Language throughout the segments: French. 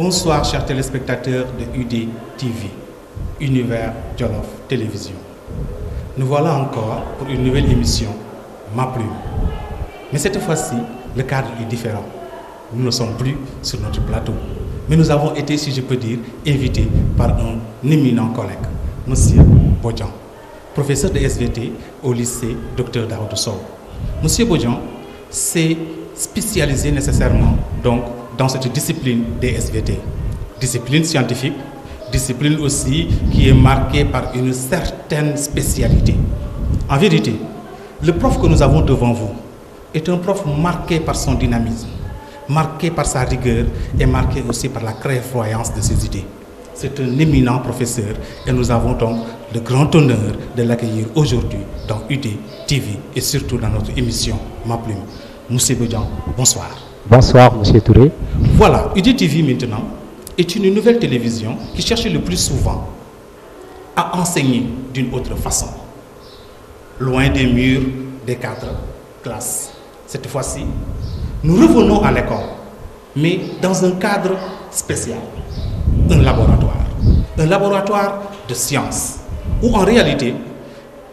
Bonsoir chers téléspectateurs de UD TV, Univers Jolof Télévision. Nous voilà encore pour une nouvelle émission, Ma Plume. Mais cette fois-ci, le cadre est différent. Nous ne sommes plus sur notre plateau, mais nous avons été, si je peux dire, invités par un éminent collègue, Monsieur Bodjan, professeur de SVT au lycée Dr Daoudou Sow. Monsieur Bodjan s'est spécialisé nécessairement donc dans cette discipline des SVT, discipline scientifique, discipline aussi qui est marquée par une certaine spécialité. En vérité, le prof que nous avons devant vous est un prof marqué par son dynamisme, marqué par sa rigueur et marqué aussi par la clairvoyance de ses idées. C'est un éminent professeur et nous avons donc le grand honneur de l'accueillir aujourd'hui dans UD TV et surtout dans notre émission Ma Plume. Monsieur Bodjan, bonsoir. Bonsoir, Monsieur Touré. Voilà, UD TV maintenant est une nouvelle télévision qui cherche le plus souvent à enseigner d'une autre façon, loin des murs des 4 classes. Cette fois-ci, nous revenons à l'école, mais dans un cadre spécial, un laboratoire de sciences, où en réalité,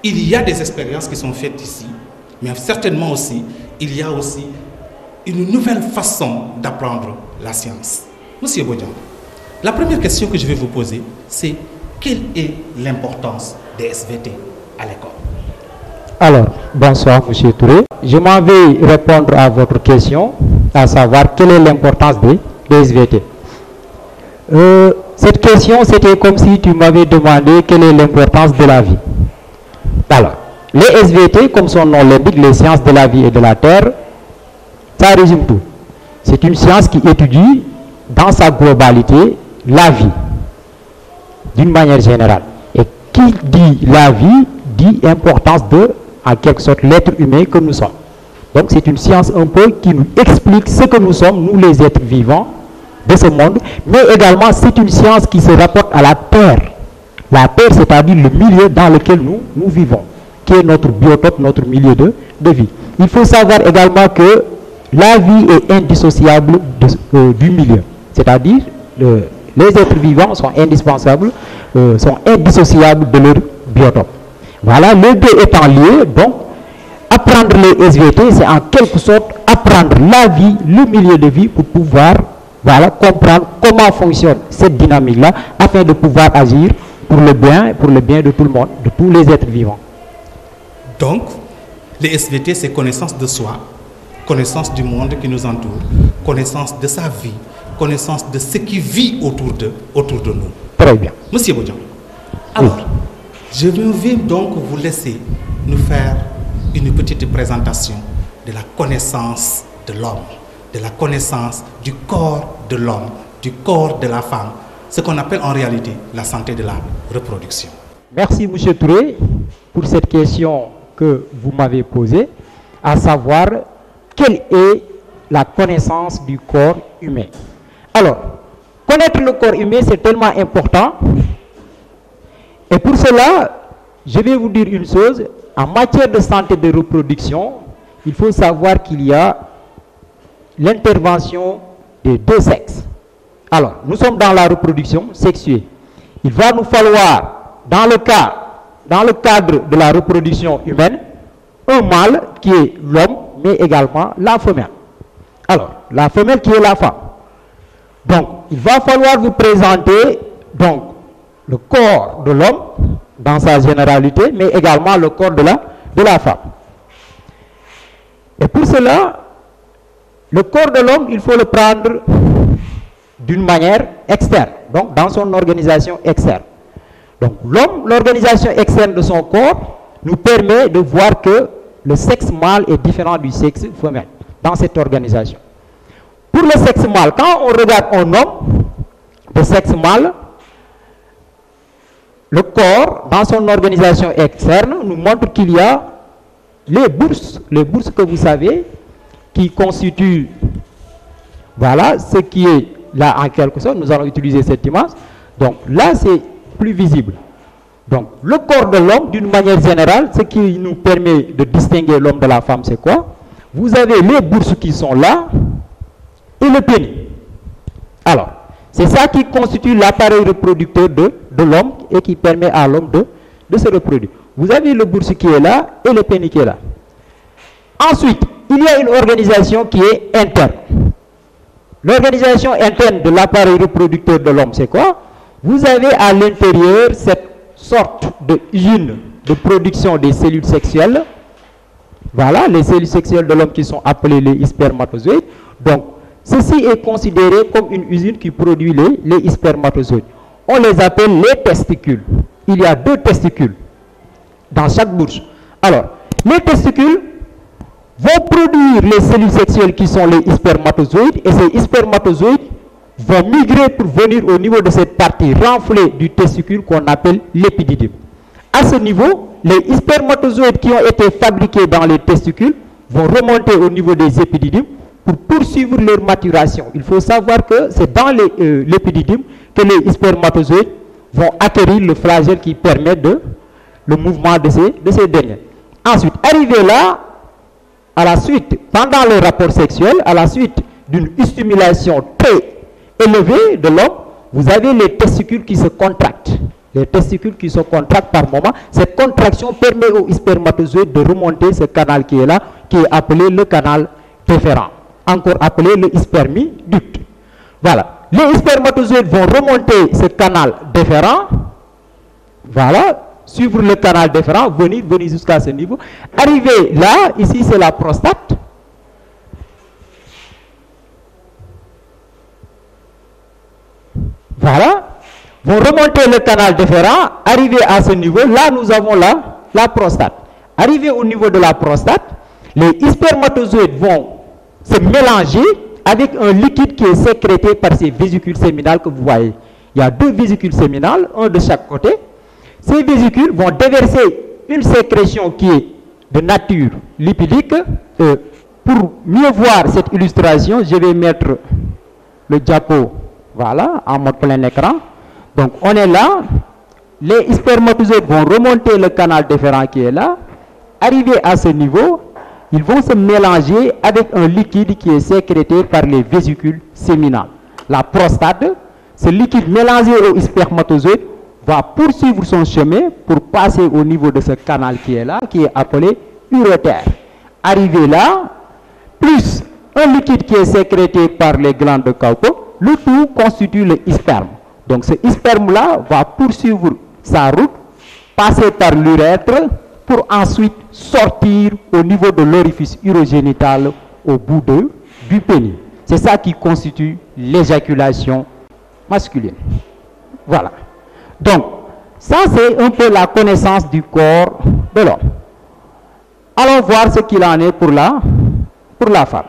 il y a des expériences qui sont faites ici, mais certainement aussi, il y a aussi une nouvelle façon d'apprendre la science. Monsieur Bodjan, la première question que je vais vous poser, c'est quelle est l'importance des SVT à l'école? Alors, bonsoir Monsieur Touré. Je m'en vais répondre à votre question, à savoir quelle est l'importance des SVT. Cette question, c'était comme si tu m'avais demandé quelle est l'importance de la vie. Alors, les SVT, comme son nom l'indique, les sciences de la vie et de la terre, ça résume tout. C'est une science qui étudie dans sa globalité la vie, d'une manière générale. Et qui dit la vie, dit importance de, en quelque sorte, l'être humain que nous sommes. Donc c'est une science un peu qui nous explique ce que nous sommes, nous les êtres vivants de ce monde, mais également c'est une science qui se rapporte à la terre. La terre, c'est-à-dire le milieu dans lequel nous vivons, qui est notre biotope, notre milieu de vie. Il faut savoir également que la vie est indissociable du milieu, c'est-à-dire les êtres vivants sont indispensables, sont indissociables de leur biotope. Voilà, les deux étant liés, donc apprendre les SVT, c'est en quelque sorte apprendre la vie, le milieu de vie pour pouvoir comprendre comment fonctionne cette dynamique-là afin de pouvoir agir pour le bien de tout le monde, de tous les êtres vivants. Donc, les SVT, c'est connaissance de soi, connaissance du monde qui nous entoure, connaissance de sa vie, connaissance de ce qui vit autour de nous. Très bien. Monsieur Bodjan, alors, je vais donc vous laisser nous faire une petite présentation de la connaissance de l'homme, de la connaissance du corps de l'homme, du corps de la femme, ce qu'on appelle en réalité la santé de la reproduction. Merci M. Touré pour cette question que vous m'avez posée, à savoir quelle est la connaissance du corps humain. Alors, connaître le corps humain, c'est tellement important. Et pour cela, je vais vous dire une chose. En matière de santé de reproduction, il faut savoir qu'il y a l'intervention des deux sexes. Alors, nous sommes dans la reproduction sexuée. Il va nous falloir, dans le cadre de la reproduction humaine, un mâle qui est l'homme, mais également la femelle. Alors, la femelle qui est la femme. Donc, il va falloir vous présenter donc, le corps de l'homme dans sa généralité, mais également le corps de la femme. Et pour cela, le corps de l'homme, il faut le prendre d'une manière externe, donc dans son organisation externe. Donc l'homme, l'organisation externe de son corps, nous permet de voir que le sexe mâle est différent du sexe femelle dans cette organisation. Pour le sexe mâle, quand on regarde un homme de sexe mâle, le corps, dans son organisation externe, nous montre qu'il y a les bourses que vous savez, qui constituent, voilà, ce qui est là en quelque sorte, nous allons utiliser cette image. Donc là, c'est plus visible. Donc le corps de l'homme, d'une manière générale, ce qui nous permet de distinguer l'homme de la femme, c'est quoi? Vous avez les bourses qui sont là et le pénis. Alors, C'est ça qui constitue l'appareil reproducteur de l'homme et qui permet à l'homme de se reproduire. Vous avez le bourse qui est là et le pénis qui est là. Ensuite, il y a une organisation qui est interne. L'organisation interne de l'appareil reproducteur de l'homme, c'est quoi? Vous avez à l'intérieur cette sorte de usine de production des cellules sexuelles. Voilà, les cellules sexuelles de l'homme qui sont appelées les spermatozoïdes. Donc, ceci est considéré comme une usine qui produit les spermatozoïdes. On les appelle les testicules. Il y a 2 testicules dans chaque bourse. Alors, les testicules vont produire les cellules sexuelles qui sont les spermatozoïdes, et ces spermatozoïdes vont migrer pour venir au niveau de cette partie renflée du testicule qu'on appelle l'épididyme. À ce niveau, les spermatozoïdes qui ont été fabriqués dans les testicules vont remonter au niveau des épididymes pour poursuivre leur maturation. Il faut savoir que c'est dans l'épididyme que les spermatozoïdes vont acquérir le flagelle qui permet le mouvement de ces derniers. Ensuite, arrivé là, à la suite, pendant le rapport sexuel, à la suite d'une stimulation très élevée de l'homme, vous avez les testicules qui se contractent. Les testicules qui se contractent par moment. Cette contraction permet aux spermatozoïdes de remonter ce canal qui est là, qui est appelé le canal déférent, encore appelé le spermiducte. Voilà. Les spermatozoïdes vont remonter ce canal déférent. Voilà. Suivre le canal déférent, venir jusqu'à ce niveau. Arrivé là, ici c'est la prostate. Voilà. Vont remonter le canal déférent, arriver à ce niveau, là nous avons la prostate. Arrivé au niveau de la prostate, les spermatozoïdes vont se mélanger avec un liquide qui est sécrété par ces vésicules séminales que vous voyez. Il y a 2 vésicules séminales, un de chaque côté. Ces vésicules vont déverser une sécrétion qui est de nature lipidique. Pour mieux voir cette illustration, je vais mettre le diapo, voilà, en mode plein écran. Donc on est là, les spermatozoïdes vont remonter le canal déférent qui est là. Arrivé à ce niveau, ils vont se mélanger avec un liquide qui est sécrété par les vésicules séminales. La prostate, ce liquide mélangé aux spermatozoïdes va poursuivre son chemin pour passer au niveau de ce canal qui est là, qui est appelé urétère. Arrivé là, plus un liquide qui est sécrété par les glandes de Kaupo, le tout constitue le sperme. Donc ce sperme-là va poursuivre sa route, passer par l'urètre, pour ensuite sortir au niveau de l'orifice urogénital au bout du pénis. C'est ça qui constitue l'éjaculation masculine. Voilà. Donc, ça c'est un peu la connaissance du corps de l'homme. Allons voir ce qu'il en est pour la femme.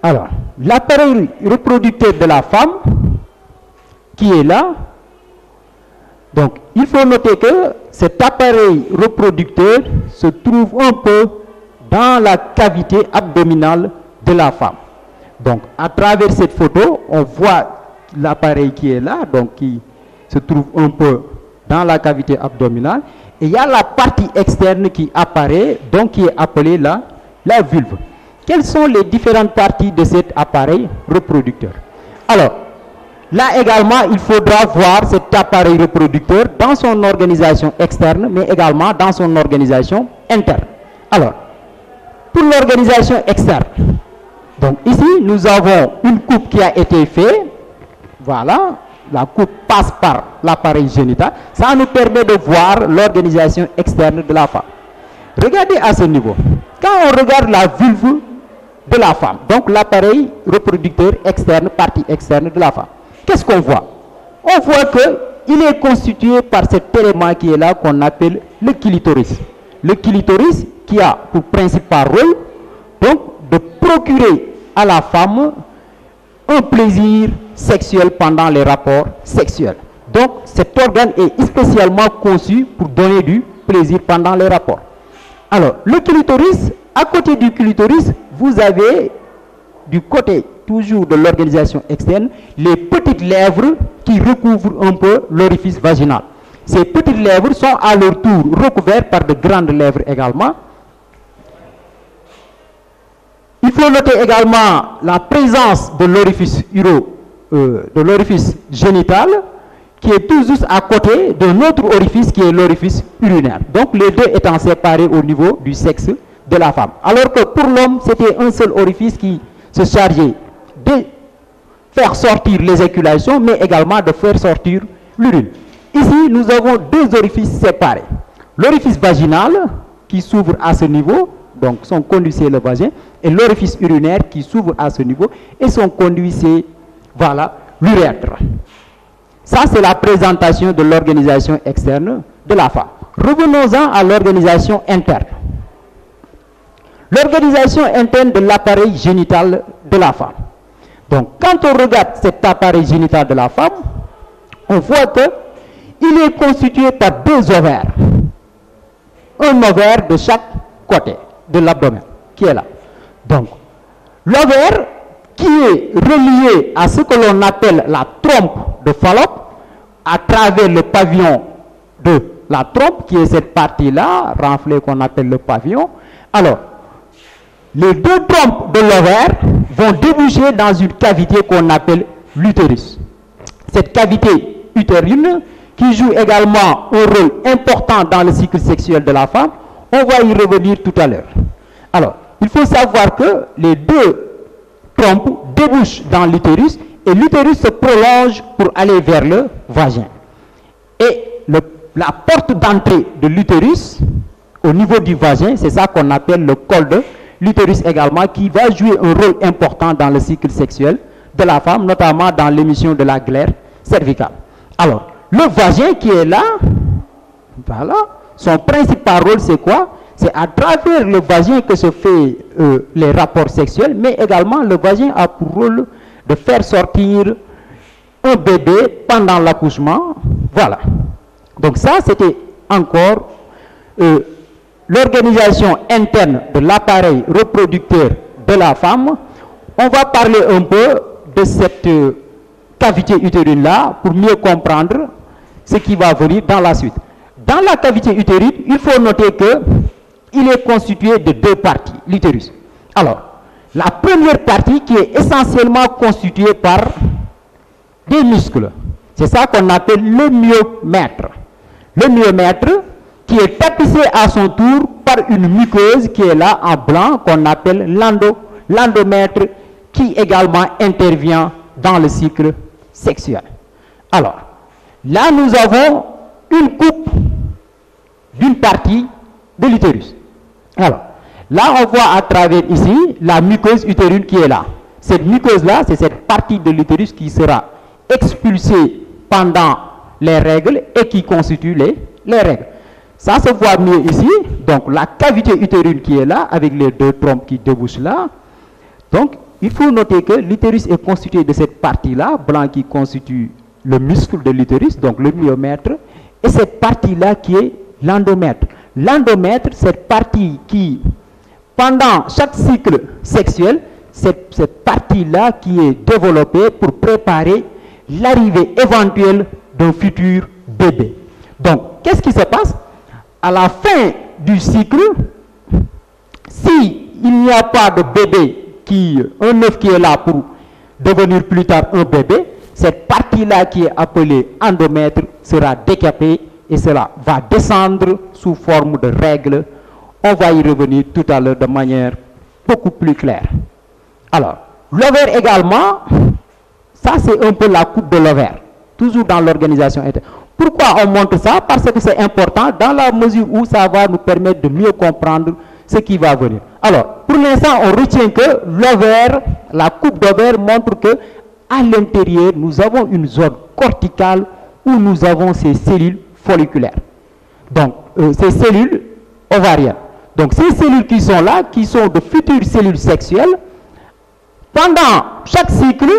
Alors, l'appareil reproducteur de la femme qui est là, donc il faut noter que cet appareil reproducteur se trouve un peu dans la cavité abdominale de la femme. Donc à travers cette photo, on voit l'appareil qui est là, donc qui se trouve un peu dans la cavité abdominale, et il y a la partie externe qui apparaît, donc qui est appelée la vulve. Quelles sont les différentes parties de cet appareil reproducteur? Alors, là également, il faudra voir cet appareil reproducteur dans son organisation externe, mais également dans son organisation interne. Alors, pour l'organisation externe, donc ici, nous avons une coupe qui a été faite. Voilà, la coupe passe par l'appareil génital. Ça nous permet de voir l'organisation externe de la femme. Regardez à ce niveau. Quand on regarde la vulve de la femme, donc l'appareil reproducteur externe, partie externe de la femme, qu'est-ce qu'on voit? On voit qu'il est constitué par cet élément qui est là, qu'on appelle le clitoris. Le clitoris qui a pour principal rôle, donc, de procurer à la femme un plaisir sexuel pendant les rapports sexuels. Donc, cet organe est spécialement conçu pour donner du plaisir pendant les rapports. Alors, le clitoris, à côté du clitoris, vous avez du côté toujours de l'organisation externe, les petites lèvres qui recouvrent un peu l'orifice vaginal. Ces petites lèvres sont à leur tour recouvertes par de grandes lèvres également. Il faut noter également la présence de l'orifice génital qui est tout juste à côté d'un autre orifice qui est l'orifice urinaire. Donc les deux étant séparés au niveau du sexe de la femme. Alors que pour l'homme, c'était un seul orifice qui se chargeait de faire sortir les éjaculations, mais également de faire sortir l'urine. Ici, nous avons deux orifices séparés. L'orifice vaginal qui s'ouvre à ce niveau, donc son conduit c'est le vagin, et l'orifice urinaire qui s'ouvre à ce niveau, et son conduit c'est, voilà, l'urètre. Ça, c'est la présentation de l'organisation externe de la femme. Revenons-en à l'organisation interne. L'organisation interne de l'appareil génital de la femme. Donc, quand on regarde cet appareil génital de la femme, on voit qu'il est constitué par deux ovaires. Un ovaire de chaque côté de l'abdomen, qui est là. Donc, l'ovaire qui est relié à ce que l'on appelle la trompe de Fallope, à travers le pavillon de la trompe, qui est cette partie-là, renflée qu'on appelle le pavillon. Alors, les deux trompes de l'ovaire vont déboucher dans une cavité qu'on appelle l'utérus. Cette cavité utérine, qui joue également un rôle important dans le cycle sexuel de la femme, on va y revenir tout à l'heure. Alors, il faut savoir que les deux trompes débouchent dans l'utérus et l'utérus se prolonge pour aller vers le vagin. Et la porte d'entrée de l'utérus, au niveau du vagin, c'est ça qu'on appelle le col de l'utérus également, qui va jouer un rôle important dans le cycle sexuel de la femme, notamment dans l'émission de la glaire cervicale. Alors, le vagin qui est là, voilà, son principal rôle c'est quoi? C'est à travers le vagin que se fait les rapports sexuels, mais également le vagin a pour rôle de faire sortir un bébé pendant l'accouchement. Voilà. Donc ça, c'était encore l'organisation interne de l'appareil reproducteur de la femme. On va parler un peu de cette cavité utérine-là pour mieux comprendre ce qui va venir dans la suite. Dans la cavité utérine, il faut noter qu'il est constitué de deux parties, l'utérus. Alors, la première partie qui est essentiellement constituée par des muscles. C'est ça qu'on appelle le myomètre. Le myomètre qui est tapissé à son tour par une muqueuse qui est là en blanc qu'on appelle l'endomètre qui également intervient dans le cycle sexuel. Alors, là nous avons une coupe d'une partie de l'utérus. Alors, là on voit à travers ici la muqueuse utérine qui est là. Cette muqueuse-là, c'est cette partie de l'utérus qui sera expulsée pendant les règles et qui constitue les règles. Ça se voit mieux ici. Donc, la cavité utérine qui est là, avec les deux trompes qui débouchent là. Donc, il faut noter que l'utérus est constitué de cette partie-là, blanc qui constitue le muscle de l'utérus, donc le myomètre, et cette partie-là qui est l'endomètre. L'endomètre, cette partie qui, pendant chaque cycle sexuel, cette partie-là qui est développée pour préparer l'arrivée éventuelle d'un futur bébé. Donc, qu'est-ce qui se passe? À la fin du cycle, si il n'y a pas de bébé, un œuf qui est là pour devenir plus tard un bébé, cette partie-là qui est appelée endomètre sera décapée et cela va descendre sous forme de règles. On va y revenir tout à l'heure de manière beaucoup plus claire. Alors, l'ovaire également, ça c'est un peu la coupe de l'ovaire, toujours dans l'organisation interne. Pourquoi on montre ça? Parce que c'est important dans la mesure où ça va nous permettre de mieux comprendre ce qui va venir. Alors, pour l'instant, on retient que l'ovaire, la coupe d'ovaire montre que à l'intérieur, nous avons une zone corticale où nous avons ces cellules folliculaires. Donc, ces cellules ovariennes. Donc, ces cellules qui sont là, qui sont de futures cellules sexuelles, pendant chaque cycle,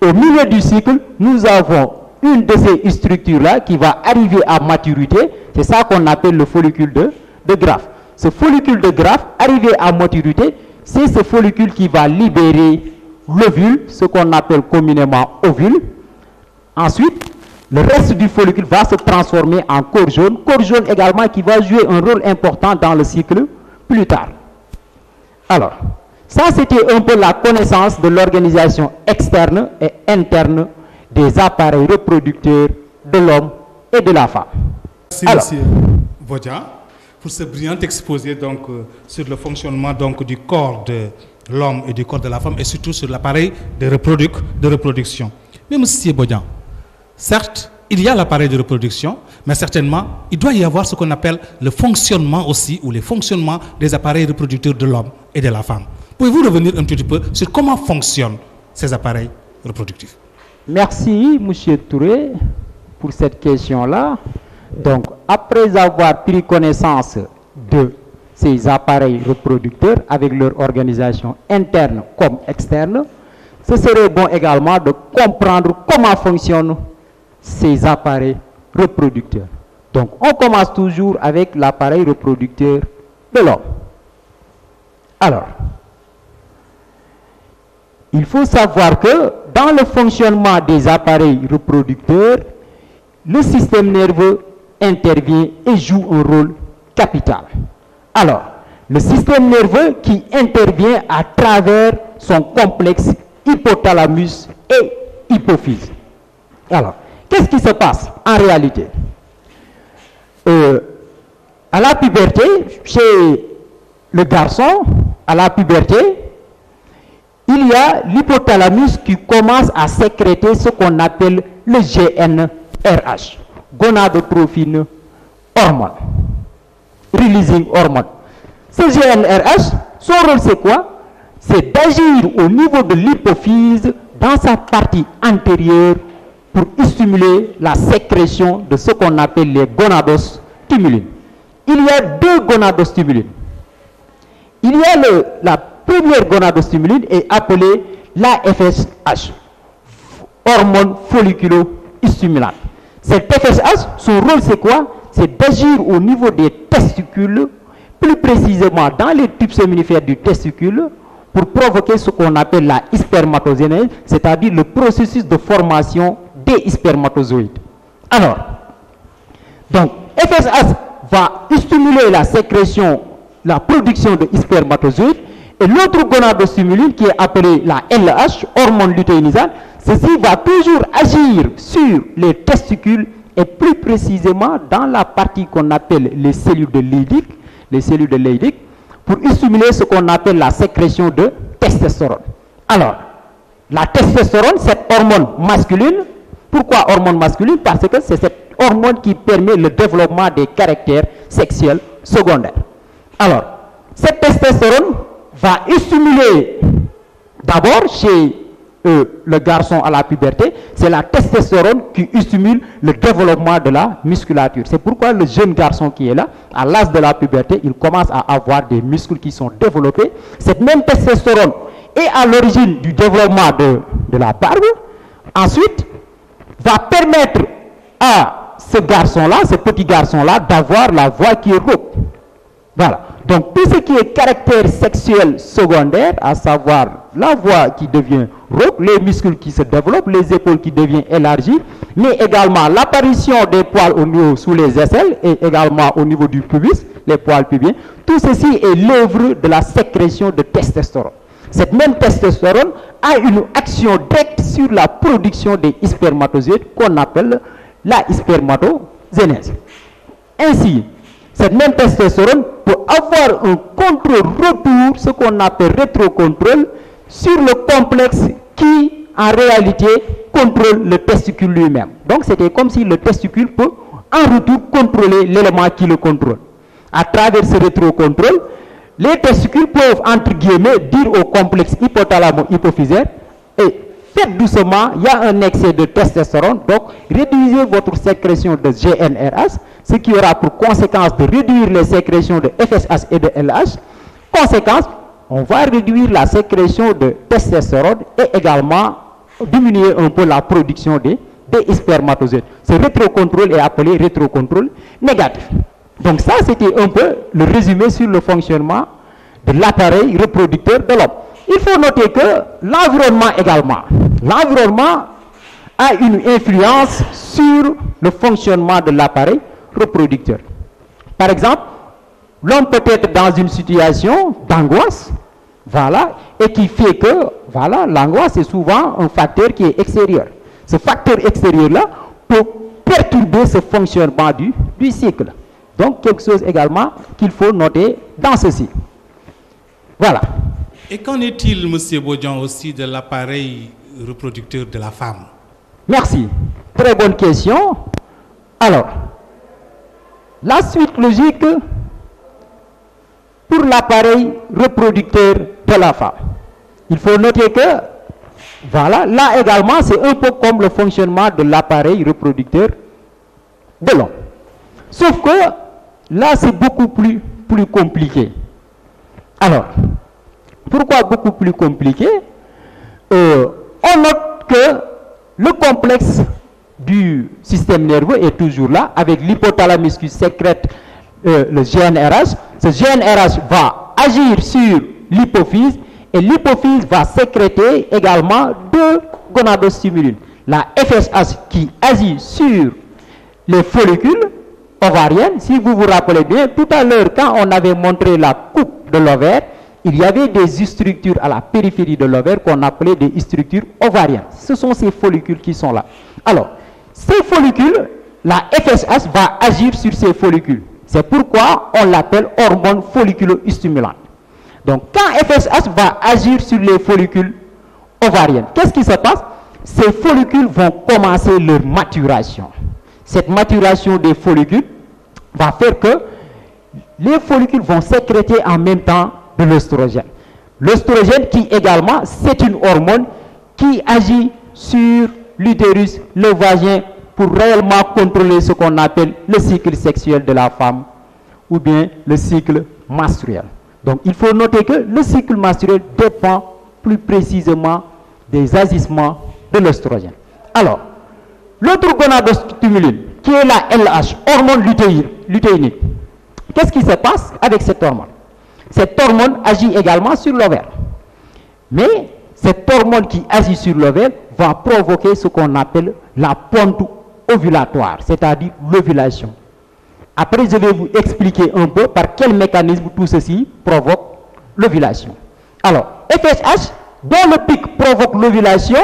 au milieu du cycle, nous avons une de ces structures-là qui va arriver à maturité. C'est ça qu'on appelle le follicule de Graaff. Ce follicule de Graaff, arrivé à maturité, c'est ce follicule qui va libérer l'ovule, ce qu'on appelle communément ovule. Ensuite, le reste du follicule va se transformer en corps jaune également qui va jouer un rôle important dans le cycle plus tard. Alors, ça c'était un peu la connaissance de l'organisation externe et interne des appareils reproducteurs de l'homme et de la femme. Merci M. Bodian pour ce brillant exposé donc, sur le fonctionnement donc, du corps de l'homme et du corps de la femme et surtout sur l'appareil de reproduction. Mais M. Bodian, certes, il y a l'appareil de reproduction, mais certainement, il doit y avoir ce qu'on appelle le fonctionnement aussi, ou les fonctionnements des appareils reproducteurs de l'homme et de la femme. Pouvez-vous revenir un petit peu sur comment fonctionnent ces appareils reproductifs? Merci, M. Touré, pour cette question-là. Donc, après avoir pris connaissance de ces appareils reproducteurs avec leur organisation interne comme externe, ce serait bon également de comprendre comment fonctionnent ces appareils reproducteurs. Donc, on commence toujours avec l'appareil reproducteur de l'homme. Alors, il faut savoir que dans le fonctionnement des appareils reproducteurs, le système nerveux intervient et joue un rôle capital. Alors, le système nerveux qui intervient à travers son complexe hypothalamus et hypophyse. Alors, qu'est-ce qui se passe en réalité? À la puberté, chez le garçon, à la puberté, il y a l'hypothalamus qui commence à sécréter ce qu'on appelle le GnRH, gonadotrophine hormone, releasing hormone. Ce GnRH, son rôle c'est quoi? C'est d'agir au niveau de l'hypophyse dans sa partie antérieure pour stimuler la sécrétion de ce qu'on appelle les gonadostimulines. Il y a deux gonadostimulines. Il y a la première gonadostimuline est appelée la FSH, hormone folliculo-stimulante. Cette FSH, son rôle c'est quoi? C'est d'agir au niveau des testicules, plus précisément dans les tubes séminifères du testicule, pour provoquer ce qu'on appelle la spermatogénèse, c'est-à-dire le processus de formation des spermatozoïdes. Alors, donc, FSH va stimuler la sécrétion, la production de spermatozoïdes, et l'autre gonadostimuline qui est appelée la LH, hormone lutéinisante, ceci va toujours agir sur les testicules et plus précisément dans la partie qu'on appelle les cellules de Leydig, pour stimuler ce qu'on appelle la sécrétion de testostérone. Alors, la testostérone, cette hormone masculine, pourquoi hormone masculine? Parce que c'est cette hormone qui permet le développement des caractères sexuels secondaires. Alors, cette testostérone va stimuler d'abord chez le garçon à la puberté, c'est la testostérone qui stimule le développement de la musculature. C'est pourquoi le jeune garçon qui est là, à l'âge de la puberté, il commence à avoir des muscles qui sont développés. Cette même testostérone est à l'origine du développement de la barbe. Ensuite, va permettre à ce garçon-là, ce petit garçon-là, d'avoir la voix qui est rauque. Voilà. Donc, tout ce qui est caractère sexuel secondaire, à savoir la voix qui devient rauque, les muscles qui se développent, les épaules qui deviennent élargies, mais également l'apparition des poils au niveau sous les aisselles et également au niveau du pubis, les poils pubiens, tout ceci est l'œuvre de la sécrétion de testostérone. Cette même testostérone a une action directe sur la production des spermatozoïdes qu'on appelle la spermatogénèse. Ainsi, cette même testostérone peut avoir un contre-retour, ce qu'on appelle rétrocontrôle, sur le complexe qui, en réalité, contrôle le testicule lui-même. Donc, c'était comme si le testicule peut, en retour, contrôler l'élément qui le contrôle. À travers ce rétrocontrôle, les testicules peuvent, entre guillemets, dire au complexe hypothalamo-hypophysaire, et faites doucement, il y a un excès de testostérone, donc réduisez votre sécrétion de GnRH, ce qui aura pour conséquence de réduire les sécrétions de FSH et de LH. Conséquence, on va réduire la sécrétion de testostérone et également diminuer un peu la production des spermatozoïdes. Ce rétrocontrôle est appelé rétrocontrôle négatif. Donc ça, c'était un peu le résumé sur le fonctionnement de l'appareil reproducteur de l'homme. Il faut noter que l'environnement également, l'environnement a une influence sur le fonctionnement de l'appareil reproducteur. Par exemple, l'homme peut être dans une situation d'angoisse, Voilà, et qui fait que, voilà, l'angoisse est souvent un facteur qui est extérieur. Ce facteur extérieur-là peut perturber ce fonctionnement du cycle. Donc, quelque chose également qu'il faut noter dans ceci. Voilà. Et qu'en est-il, M. Bodian, aussi de l'appareil reproducteur de la femme? Merci. Très bonne question. Alors, la suite logique pour l'appareil reproducteur de la femme. Il faut noter que, voilà, là également, c'est un peu comme le fonctionnement de l'appareil reproducteur de l'homme. Sauf que, là, c'est beaucoup plus compliqué. Alors, pourquoi beaucoup plus compliqué? On note que le complexe du système nerveux est toujours là, avec l'hypothalamus qui sécrète le GnRH. Ce GnRH va agir sur l'hypophyse et l'hypophyse va sécréter également deux gonadostimulines. La FSH qui agit sur les follicules ovariennes. Si vous vous rappelez bien, tout à l'heure, quand on avait montré la coupe de l'ovaire, il y avait des structures à la périphérie de l'ovaire qu'on appelait des structures ovariennes. Ce sont ces follicules qui sont là. Alors, ces follicules, la FSH va agir sur ces follicules. C'est pourquoi on l'appelle hormone folliculo-stimulante. Donc, quand FSH va agir sur les follicules ovariennes, qu'est-ce qui se passe? Ces follicules vont commencer leur maturation. Cette maturation des follicules va faire que les follicules vont sécréter en même temps de l'œstrogène. L'œstrogène qui également, c'est une hormone qui agit sur l'utérus, le vagin, pour réellement contrôler ce qu'on appelle le cycle sexuel de la femme ou bien le cycle menstruel. Donc il faut noter que le cycle menstruel dépend plus précisément des agissements de l'œstrogène. Alors, l'autre gonadostimuline, qui est la LH, hormone lutéinique, qu'est-ce qui se passe avec cette hormone? Cette hormone agit également sur l'ovaire. Mais cette hormone qui agit sur l'ovaire va provoquer ce qu'on appelle la ponte ovulatoire, c'est-à-dire l'ovulation. Après, je vais vous expliquer un peu par quel mécanisme tout ceci provoque l'ovulation. Alors, FSH, dont le pic provoque l'ovulation,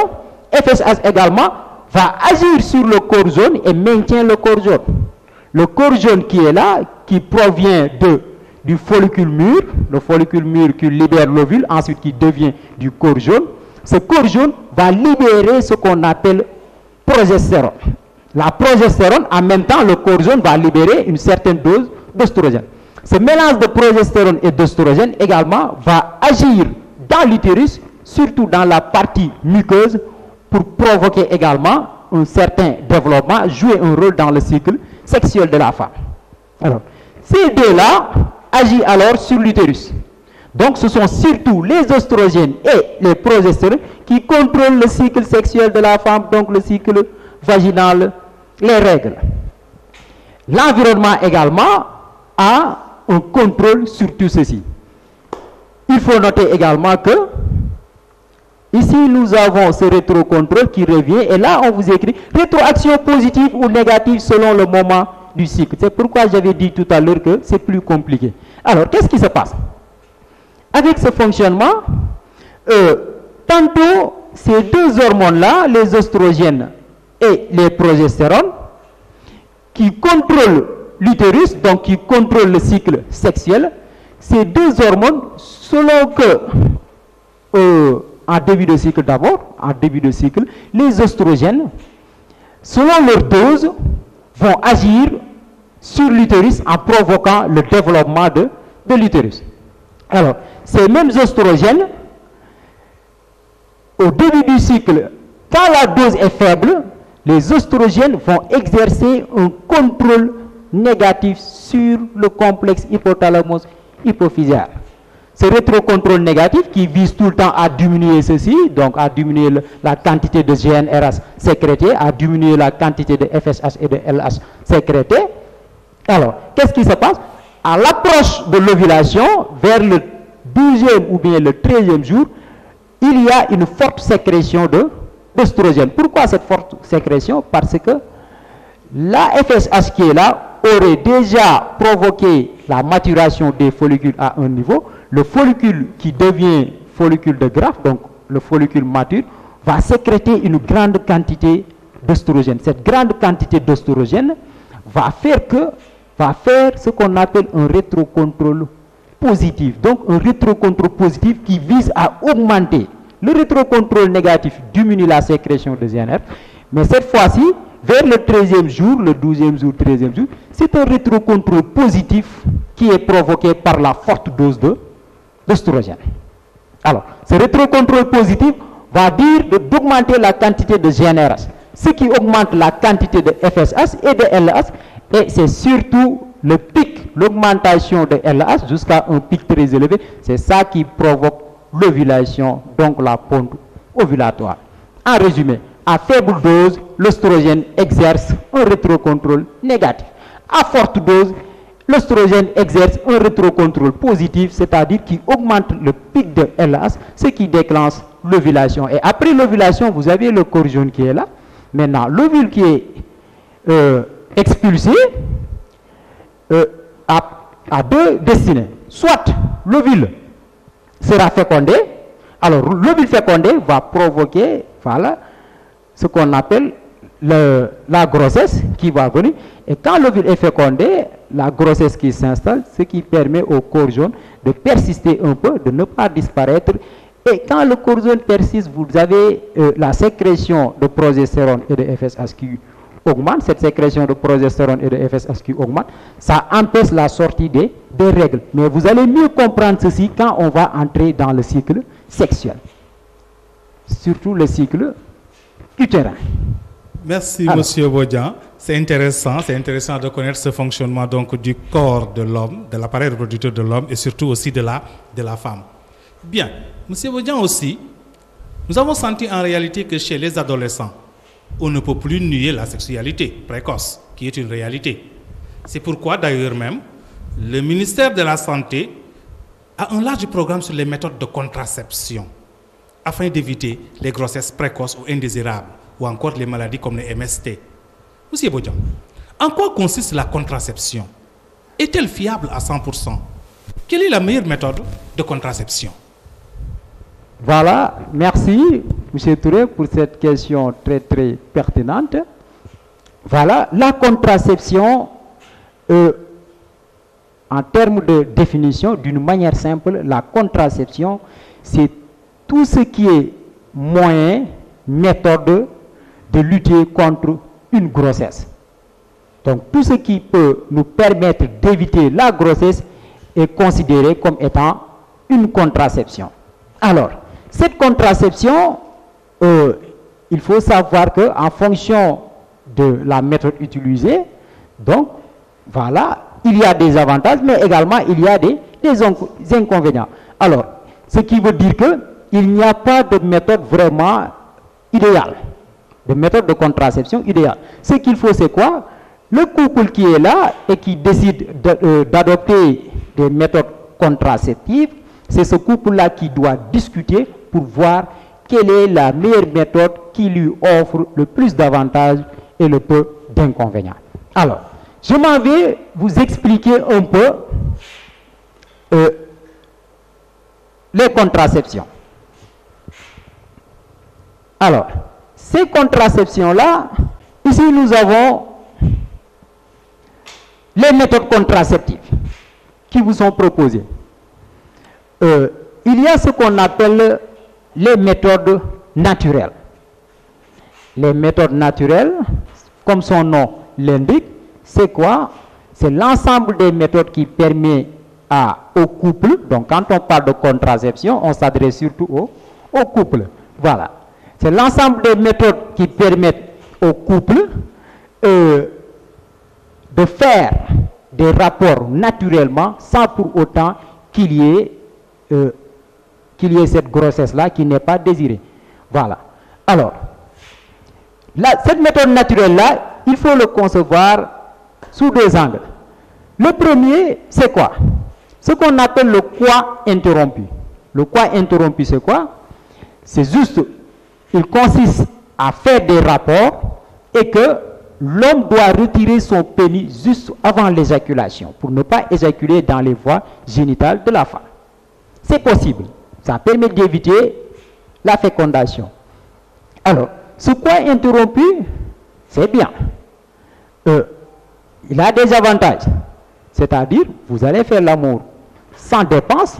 FSH également va agir sur le corps jaune et maintient le corps jaune. Le corps jaune qui est là, qui provient du follicule mûr, le follicule mûr qui libère l'ovule, ensuite qui devient du corps jaune. Ce corps jaune va libérer ce qu'on appelle progestérone. La progestérone, en même temps, le corps jaune va libérer une certaine dose d'œstrogène. Ce mélange de progestérone et d'œstrogène également va agir dans l'utérus, surtout dans la partie muqueuse, pour provoquer également un certain développement, jouer un rôle dans le cycle sexuel de la femme. Alors, ces deux-là agissent alors sur l'utérus. Donc, ce sont surtout les oestrogènes et les progestérones qui contrôlent le cycle sexuel de la femme, donc le cycle vaginal, les règles. L'environnement également a un contrôle sur tout ceci. Il faut noter également que ici, nous avons ce rétrocontrôle qui revient et là, on vous écrit rétroaction positive ou négative selon le moment du cycle. C'est pourquoi j'avais dit tout à l'heure que c'est plus compliqué. Alors, qu'est-ce qui se passe? Avec ce fonctionnement, tantôt, ces deux hormones-là, les oestrogènes et les progestérones, qui contrôlent l'utérus, donc qui contrôlent le cycle sexuel, ces deux hormones, selon que, en début de cycle d'abord, en début de cycle, les oestrogènes, selon leur dose, vont agir sur l'utérus en provoquant le développement de l'utérus. Alors, ces mêmes oestrogènes, au début du cycle, quand la dose est faible, les oestrogènes vont exercer un contrôle négatif sur le complexe hypothalamus-hypophysaire. Ce rétrocontrôle négatif qui vise tout le temps à diminuer ceci, donc à diminuer la quantité de GnRH sécrétée, à diminuer la quantité de FSH et de LH sécrétée. Alors, qu'est-ce qui se passe? À l'approche de l'ovulation, vers le 12e ou bien le 13e jour, il y a une forte sécrétion d'œstrogène. Pourquoi cette forte sécrétion? Parce que la FSH qui est là aurait déjà provoqué la maturation des follicules à un niveau. le follicule qui devient follicule de Graaff, donc le follicule mature, va sécréter une grande quantité d'œstrogène. Cette grande quantité d'œstrogène va faire ce qu'on appelle un rétrocontrôle positif. Donc un rétrocontrôle positif qui vise à augmenter. Le rétrocontrôle négatif diminue la sécrétion de GNRH, mais cette fois-ci, vers le 13e jour, le 12e jour, 13e jour, c'est un rétrocontrôle positif qui est provoqué par la forte dose d'œstrogène. Alors, ce rétrocontrôle positif va dire d'augmenter la quantité de GNRH, ce qui augmente la quantité de FSH et de LH, et c'est surtout le pic, l'augmentation de LH jusqu'à un pic très élevé, c'est ça qui provoque l'ovulation, donc la ponte ovulatoire. En résumé, à faible dose, l'œstrogène exerce un rétrocontrôle négatif. À forte dose, l'œstrogène exerce un rétrocontrôle positif, c'est-à-dire qui augmente le pic de LH, ce qui déclenche l'ovulation. Et après l'ovulation, vous avez le corps jaune qui est là. Maintenant, l'ovule qui est expulsé a deux destinées. Soit l'ovule sera fécondé, alors l'ovule fécondé va provoquer, voilà, ce qu'on appelle la grossesse qui va venir. Et quand l'ovule est fécondé, la grossesse qui s'installe, ce qui permet au corps jaune de persister un peu, de ne pas disparaître. Et quand le corps jaune persiste, vous avez la sécrétion de progestérone et de FSH qui augmente. Cette sécrétion de progestérone et de FSH qui augmente, ça empêche la sortie des règles. Mais vous allez mieux comprendre ceci quand on va entrer dans le cycle sexuel. Surtout le cycle utérin. Merci, Monsieur Bodian. C'est intéressant de connaître ce fonctionnement donc du corps de l'homme, de l'appareil reproducteur de l'homme et surtout aussi de la femme. Bien, Monsieur Bodian aussi, nous avons senti en réalité que chez les adolescents, on ne peut plus nier la sexualité précoce, qui est une réalité. C'est pourquoi d'ailleurs même, le ministère de la Santé a un large programme sur les méthodes de contraception, afin d'éviter les grossesses précoces ou indésirables, ou encore les maladies comme les MST. Monsieur Bodian, en quoi consiste la contraception? Est-elle fiable à 100%? Quelle est la meilleure méthode de contraception? Voilà, merci M. Touré pour cette question très très pertinente. Voilà, la contraception, en termes de définition, d'une manière simple, la contraception, c'est tout ce qui est moyen, méthode de lutter contre une grossesse. Donc tout ce qui peut nous permettre d'éviter la grossesse est considéré comme étant une contraception. Alors, cette contraception, il faut savoir qu'en fonction de la méthode utilisée, donc voilà, il y a des avantages, mais également il y a des inconvénients. Alors, ce qui veut dire qu'il n'y a pas de méthode vraiment idéale, de méthode de contraception idéale. Ce qu'il faut, c'est quoi? Le couple qui est là et qui décide d'adopter des méthodes contraceptives, c'est ce couple-là qui doit discuter pour voir quelle est la meilleure méthode qui lui offre le plus d'avantages et le peu d'inconvénients. Alors, je m'en vais vous expliquer un peu les contraceptions. Alors, ces contraceptions-là, ici nous avons les méthodes contraceptives qui vous sont proposées. Il y a ce qu'on appelle les méthodes naturelles. Les méthodes naturelles, comme son nom l'indique, c'est quoi? C'est l'ensemble des méthodes qui permet au couple, donc quand on parle de contraception, on s'adresse surtout au couple. Voilà. C'est l'ensemble des méthodes qui permettent au couple de faire des rapports naturellement sans pour autant qu'il y ait cette grossesse-là qui n'est pas désirée. Voilà. Alors, cette méthode naturelle-là, il faut le concevoir sous deux angles. Le premier, c'est quoi? Ce qu'on appelle le quoi interrompu. Le quoi interrompu, c'est quoi? C'est juste, il consiste à faire des rapports et que l'homme doit retirer son pénis juste avant l'éjaculation pour ne pas éjaculer dans les voies génitales de la femme. c'est possible. Ça permet d'éviter la fécondation. Alors, ce coin interrompu, c'est bien. Il a des avantages. C'est-à-dire, vous allez faire l'amour sans dépense,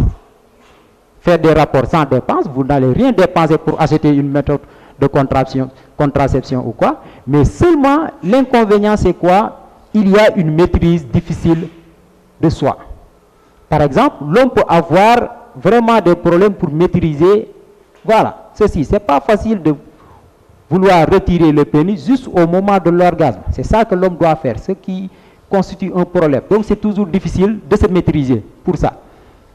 faire des rapports sans dépense, vous n'allez rien dépenser pour acheter une méthode de contraception ou quoi, mais seulement l'inconvénient c'est quoi? Il y a une maîtrise difficile de soi. Par exemple, l'homme peut avoir vraiment des problèmes pour maîtriser, voilà, ceci. C'est pas facile de vouloir retirer le pénis juste au moment de l'orgasme. C'est ça que l'homme doit faire, ce qui constitue un problème. Donc c'est toujours difficile de se maîtriser pour ça.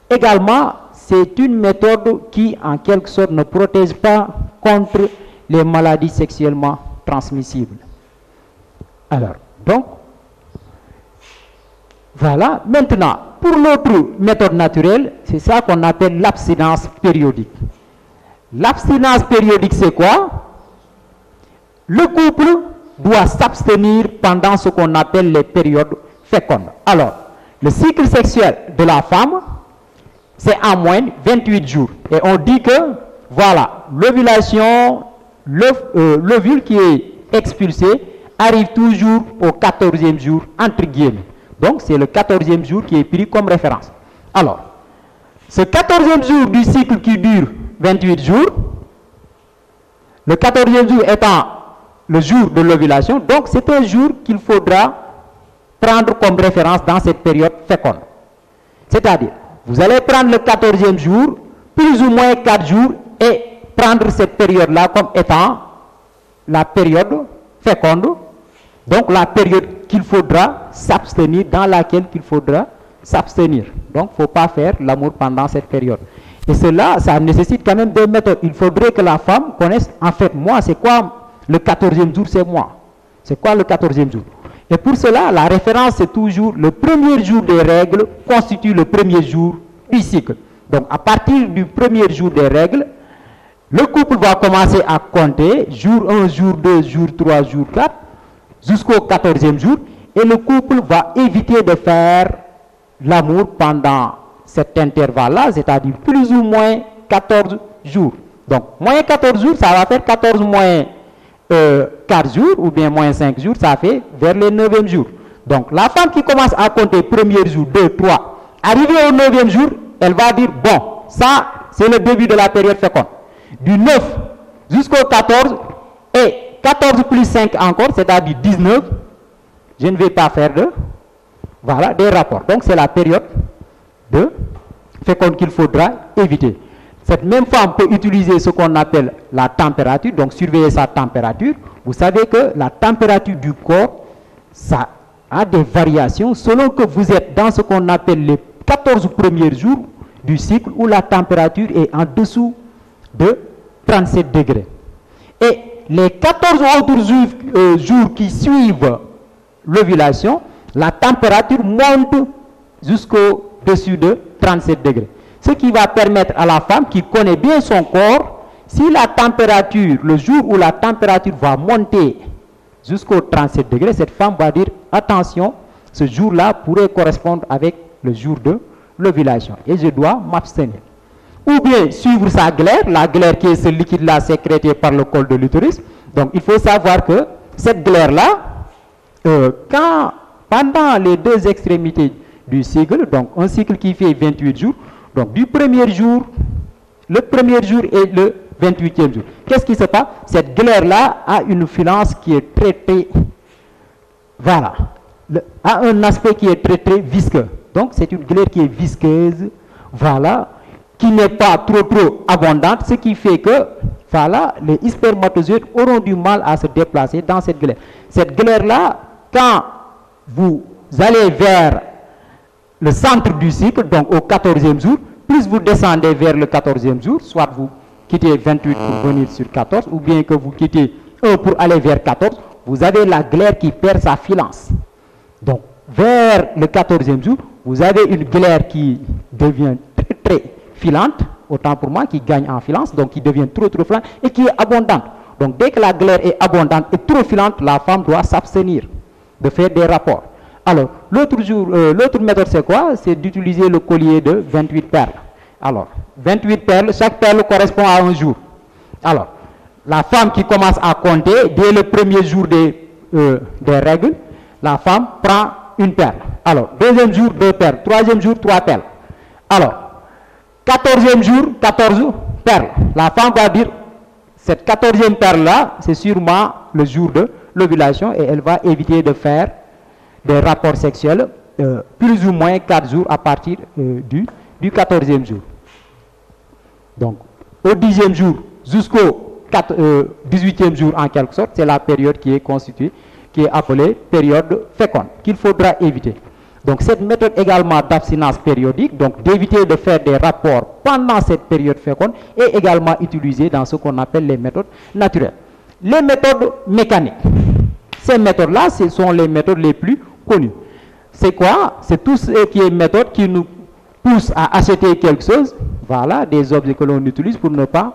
Également, c'est une méthode qui, en quelque sorte, ne protège pas contre les maladies sexuellement transmissibles. Alors, donc, voilà. Maintenant, pour l'autre méthode naturelle, c'est ça qu'on appelle l'abstinence périodique. L'abstinence périodique, c'est quoi? Le couple doit s'abstenir pendant ce qu'on appelle les périodes fécondes. Alors, le cycle sexuel de la femme, c'est en moyenne 28 jours. Et on dit que, voilà, l'ovulation, l'ovule qui est expulsé arrive toujours au 14e jour, entre guillemets. Donc, c'est le 14e jour qui est pris comme référence. Alors, ce 14e jour du cycle qui dure 28 jours, le 14e jour étant le jour de l'ovulation, donc c'est un jour qu'il faudra prendre comme référence dans cette période féconde. C'est-à-dire, vous allez prendre le 14e jour, plus ou moins 4 jours, et prendre cette période-là comme étant la période féconde, donc la période qu'il faudra s'abstenir, dans laquelle il faudra s'abstenir. Donc, il ne faut pas faire l'amour pendant cette période. Et cela, ça nécessite quand même des méthodes. Il faudrait que la femme connaisse, en fait, moi, c'est quoi le 14e jour, c'est moi. C'est quoi le 14e jour? Et pour cela, la référence, c'est toujours le premier jour des règles constitue le premier jour du cycle. Donc, à partir du premier jour des règles, le couple va commencer à compter jour 1, jour 2, jour 3, jour 4, jusqu'au 14e jour, et le couple va éviter de faire l'amour pendant cet intervalle-là, c'est-à-dire plus ou moins 14 jours. Donc, moins 14 jours, ça va faire 14 moins 4 jours, ou bien moins 5 jours, ça fait vers le 9e jour. Donc, la femme qui commence à compter premier jour, 2, 3, arrivée au 9e jour, elle va dire, bon, ça, c'est le début de la période féconde. Du 9 jusqu'au 14, et 14 plus 5 encore, c'est-à-dire 19, je ne vais pas faire voilà, des rapports. Donc, c'est la période de féconde qu'il faudra éviter. Cette même femme peut utiliser ce qu'on appelle la température, donc surveiller sa température. Vous savez que la température du corps, ça a des variations selon que vous êtes dans ce qu'on appelle les 14 premiers jours du cycle où la température est en dessous de 37 degrés. Et les 14 autres jours qui suivent l'ovulation, la température monte jusqu'au-dessus de 37 degrés. Ce qui va permettre à la femme qui connaît bien son corps, si la température, le jour où la température va monter jusqu'au 37 degrés, cette femme va dire, attention, ce jour-là pourrait correspondre avec le jour de l'ovulation et je dois m'abstenir. Ou bien suivre sa glaire, la glaire qui est ce liquide-là sécrété par le col de l'utérus. Donc il faut savoir que cette glaire-là, pendant les deux extrémités du cycle, donc un cycle qui fait 28 jours, donc du premier jour, le premier jour et le 28e jour. Qu'est-ce qui se passe? Cette glaire-là a une filance qui est très, voilà, a un aspect qui est très visqueux. Donc c'est une glaire qui est visqueuse, voilà, qui n'est pas trop abondante, ce qui fait que, voilà, les spermatozoïdes auront du mal à se déplacer dans cette glaire. Cette glaire-là, quand vous allez vers le centre du cycle, donc au 14e jour, plus vous descendez vers le 14e jour, soit vous quittez 28 pour venir sur 14, ou bien que vous quittez 1 pour aller vers 14, vous avez la glaire qui perd sa filance. Donc, vers le 14e jour, vous avez une glaire qui devient très filante, autant pour moi, qui gagne en filance, donc qui devient trop filante et qui est abondante. Donc, dès que la glaire est abondante et trop filante, la femme doit s'abstenir de faire des rapports. Alors, l'autre méthode, c'est quoi? C'est d'utiliser le collier de 28 perles. Alors, 28 perles, chaque perle correspond à un jour. Alors, la femme qui commence à compter, dès le premier jour des règles, la femme prend une perle. Alors, deuxième jour, 2 perles. Troisième jour, 3 perles. Alors, 14e jour, 14 perles. La femme va dire, cette 14e perle-là, c'est sûrement le jour de l'ovulation et elle va éviter de faire des rapports sexuels plus ou moins 4 jours à partir du 14e jour. Donc, au 10e jour jusqu'au 18e jour en quelque sorte, c'est la période qui est constituée, qui est appelée période féconde, qu'il faudra éviter. Donc cette méthode également d'abstinence périodique, donc d'éviter de faire des rapports pendant cette période féconde, est également utilisée dans ce qu'on appelle les méthodes naturelles. Les méthodes mécaniques, ces méthodes-là, ce sont les méthodes les plus connues. C'est quoi? C'est tout ce qui est méthode qui nous pousse à acheter quelque chose, voilà, des objets que l'on utilise pour ne pas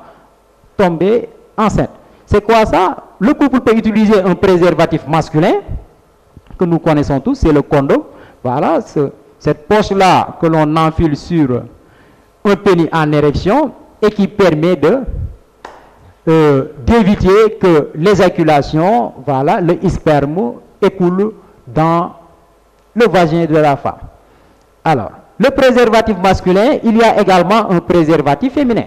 tomber enceinte. C'est quoi ça? Le couple peut utiliser un préservatif masculin, que nous connaissons tous, c'est le condom. Voilà, cette poche-là que l'on enfile sur un pénis en érection et qui permet d'éviter que l'éjaculation, voilà, le sperme écoule dans le vagin de la femme. Alors, le préservatif masculin, il y a également un préservatif féminin.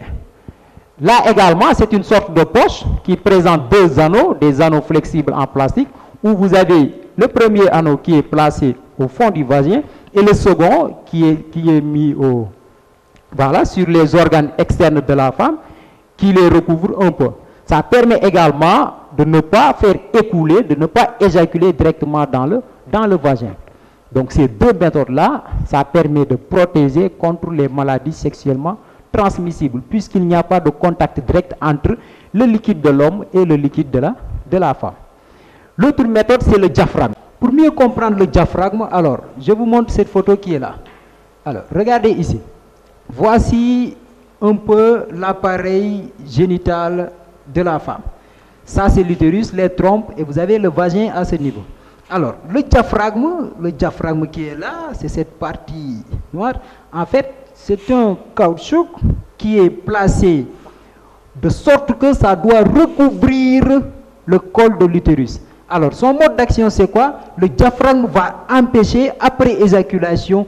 Là également, c'est une sorte de poche qui présente 2 anneaux, des anneaux flexibles en plastique, où vous avez le premier anneau qui est placé au fond du vagin et le second qui est mis voilà, sur les organes externes de la femme, qui les recouvre un peu. Ça permet également de ne pas faire écouler, de ne pas éjaculer directement dans le vagin. Donc ces 2 méthodes-là, ça permet de protéger contre les maladies sexuellement transmissibles, puisqu'il n'y a pas de contact direct entre le liquide de l'homme et le liquide de la femme. L'autre méthode, c'est le diaphragme. Pour mieux comprendre le diaphragme, alors, je vous montre cette photo qui est là. Alors, regardez ici. Voici un peu l'appareil génital de la femme. Ça, c'est l'utérus, les trompes, et vous avez le vagin à ce niveau. Alors, le diaphragme qui est là, c'est cette partie noire. En fait, c'est un caoutchouc qui est placé de sorte que ça doit recouvrir le col de l'utérus. Alors, son mode d'action, c'est quoi? Le diaphragme va empêcher, après éjaculation,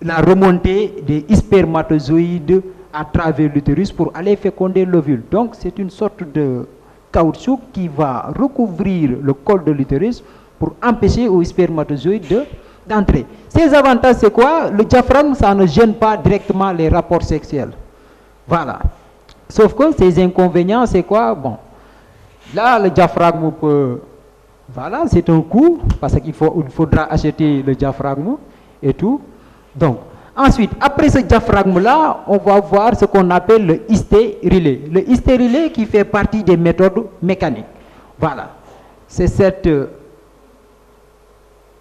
la remontée des spermatozoïdes à travers l'utérus pour aller féconder l'ovule. Donc, c'est une sorte de caoutchouc qui va recouvrir le col de l'utérus pour empêcher aux spermatozoïdes d'entrer. Ces avantages, c'est quoi? Le diaphragme, ça ne gêne pas directement les rapports sexuels. Voilà. Sauf que ces inconvénients, c'est quoi? Bon, là, le diaphragme peut... Voilà, c'est un coût, parce qu'il faudra acheter le diaphragme et tout. Donc, ensuite, après ce diaphragme-là, on va voir ce qu'on appelle le hystérilet. Le hystérilet qui fait partie des méthodes mécaniques. Voilà. C'est cette...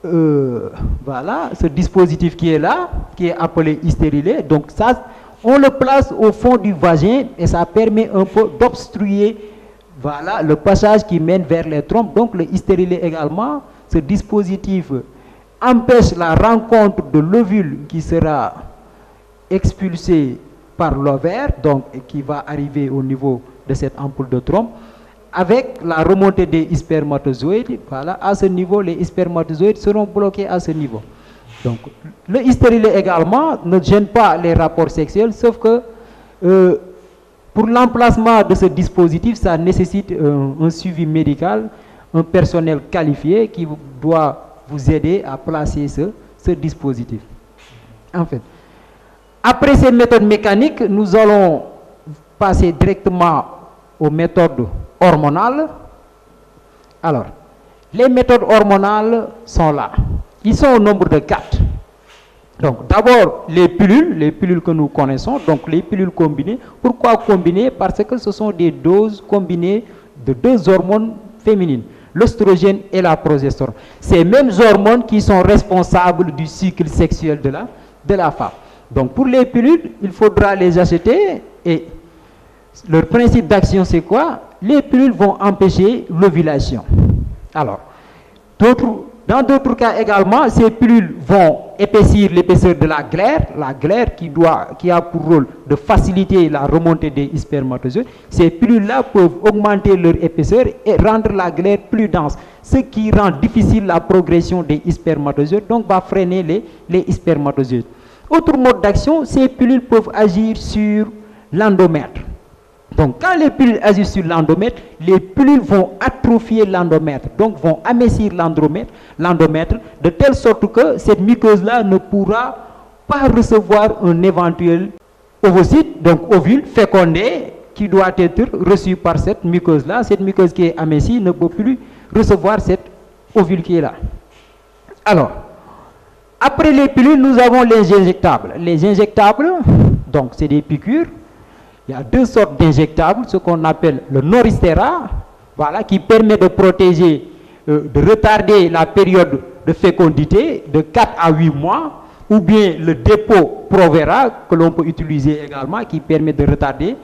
voilà, ce dispositif qui est là, qui est appelé hystérilet. Donc, ça, on le place au fond du vagin et ça permet un peu d'obstruer, voilà, le passage qui mène vers les trompes. Donc le hystérilet également, ce dispositif empêche la rencontre de l'ovule qui sera expulsé par l'ovaire, donc qui va arriver au niveau de cette ampoule de trompe, avec la remontée des spermatozoïdes. Voilà, à ce niveau, les spermatozoïdes seront bloqués à ce niveau. Donc le hystérilet également ne gêne pas les rapports sexuels, sauf que pour l'emplacement de ce dispositif, ça nécessite un suivi médical, un personnel qualifié qui doit vous aider à placer ce dispositif. En fait, après ces méthodes mécaniques, nous allons passer directement aux méthodes hormonales. Alors, les méthodes hormonales sont là. Ils sont au nombre de 4. Donc, d'abord, les pilules que nous connaissons, donc les pilules combinées. Pourquoi combinées? Parce que ce sont des doses combinées de 2 hormones féminines, l'œstrogène et la progestérone. Ces mêmes hormones qui sont responsables du cycle sexuel de la femme. Donc, pour les pilules, il faudra les acheter et leur principe d'action, c'est quoi? Les pilules vont empêcher l'ovulation. Alors, dans d'autres cas également, ces pilules vont épaissir l'épaisseur de la glaire qui a pour rôle de faciliter la remontée des spermatozoïdes. Ces pilules-là peuvent augmenter leur épaisseur et rendre la glaire plus dense, ce qui rend difficile la progression des spermatozoïdes, donc va freiner les spermatozoïdes. Autre mode d'action, ces pilules peuvent agir sur l'endomètre. Donc, quand les pilules agissent sur l'endomètre, les pilules vont atrophier l'endomètre, donc vont amincir l'endomètre, de telle sorte que cette muqueuse-là ne pourra pas recevoir un éventuel ovocyte, donc ovule fécondé, qui doit être reçu par cette muqueuse-là. Cette muqueuse qui est amincie ne peut plus recevoir cet ovule qui est là. Alors, après les pilules, nous avons les injectables. Les injectables, donc c'est des piqûres. Il y a deux sortes d'injectables, ce qu'on appelle le Noristera, voilà, qui permet de protéger, de retarder la période de fécondité de 4 à 8 mois, ou bien le dépôt Provera, que l'on peut utiliser également, qui permet de retarder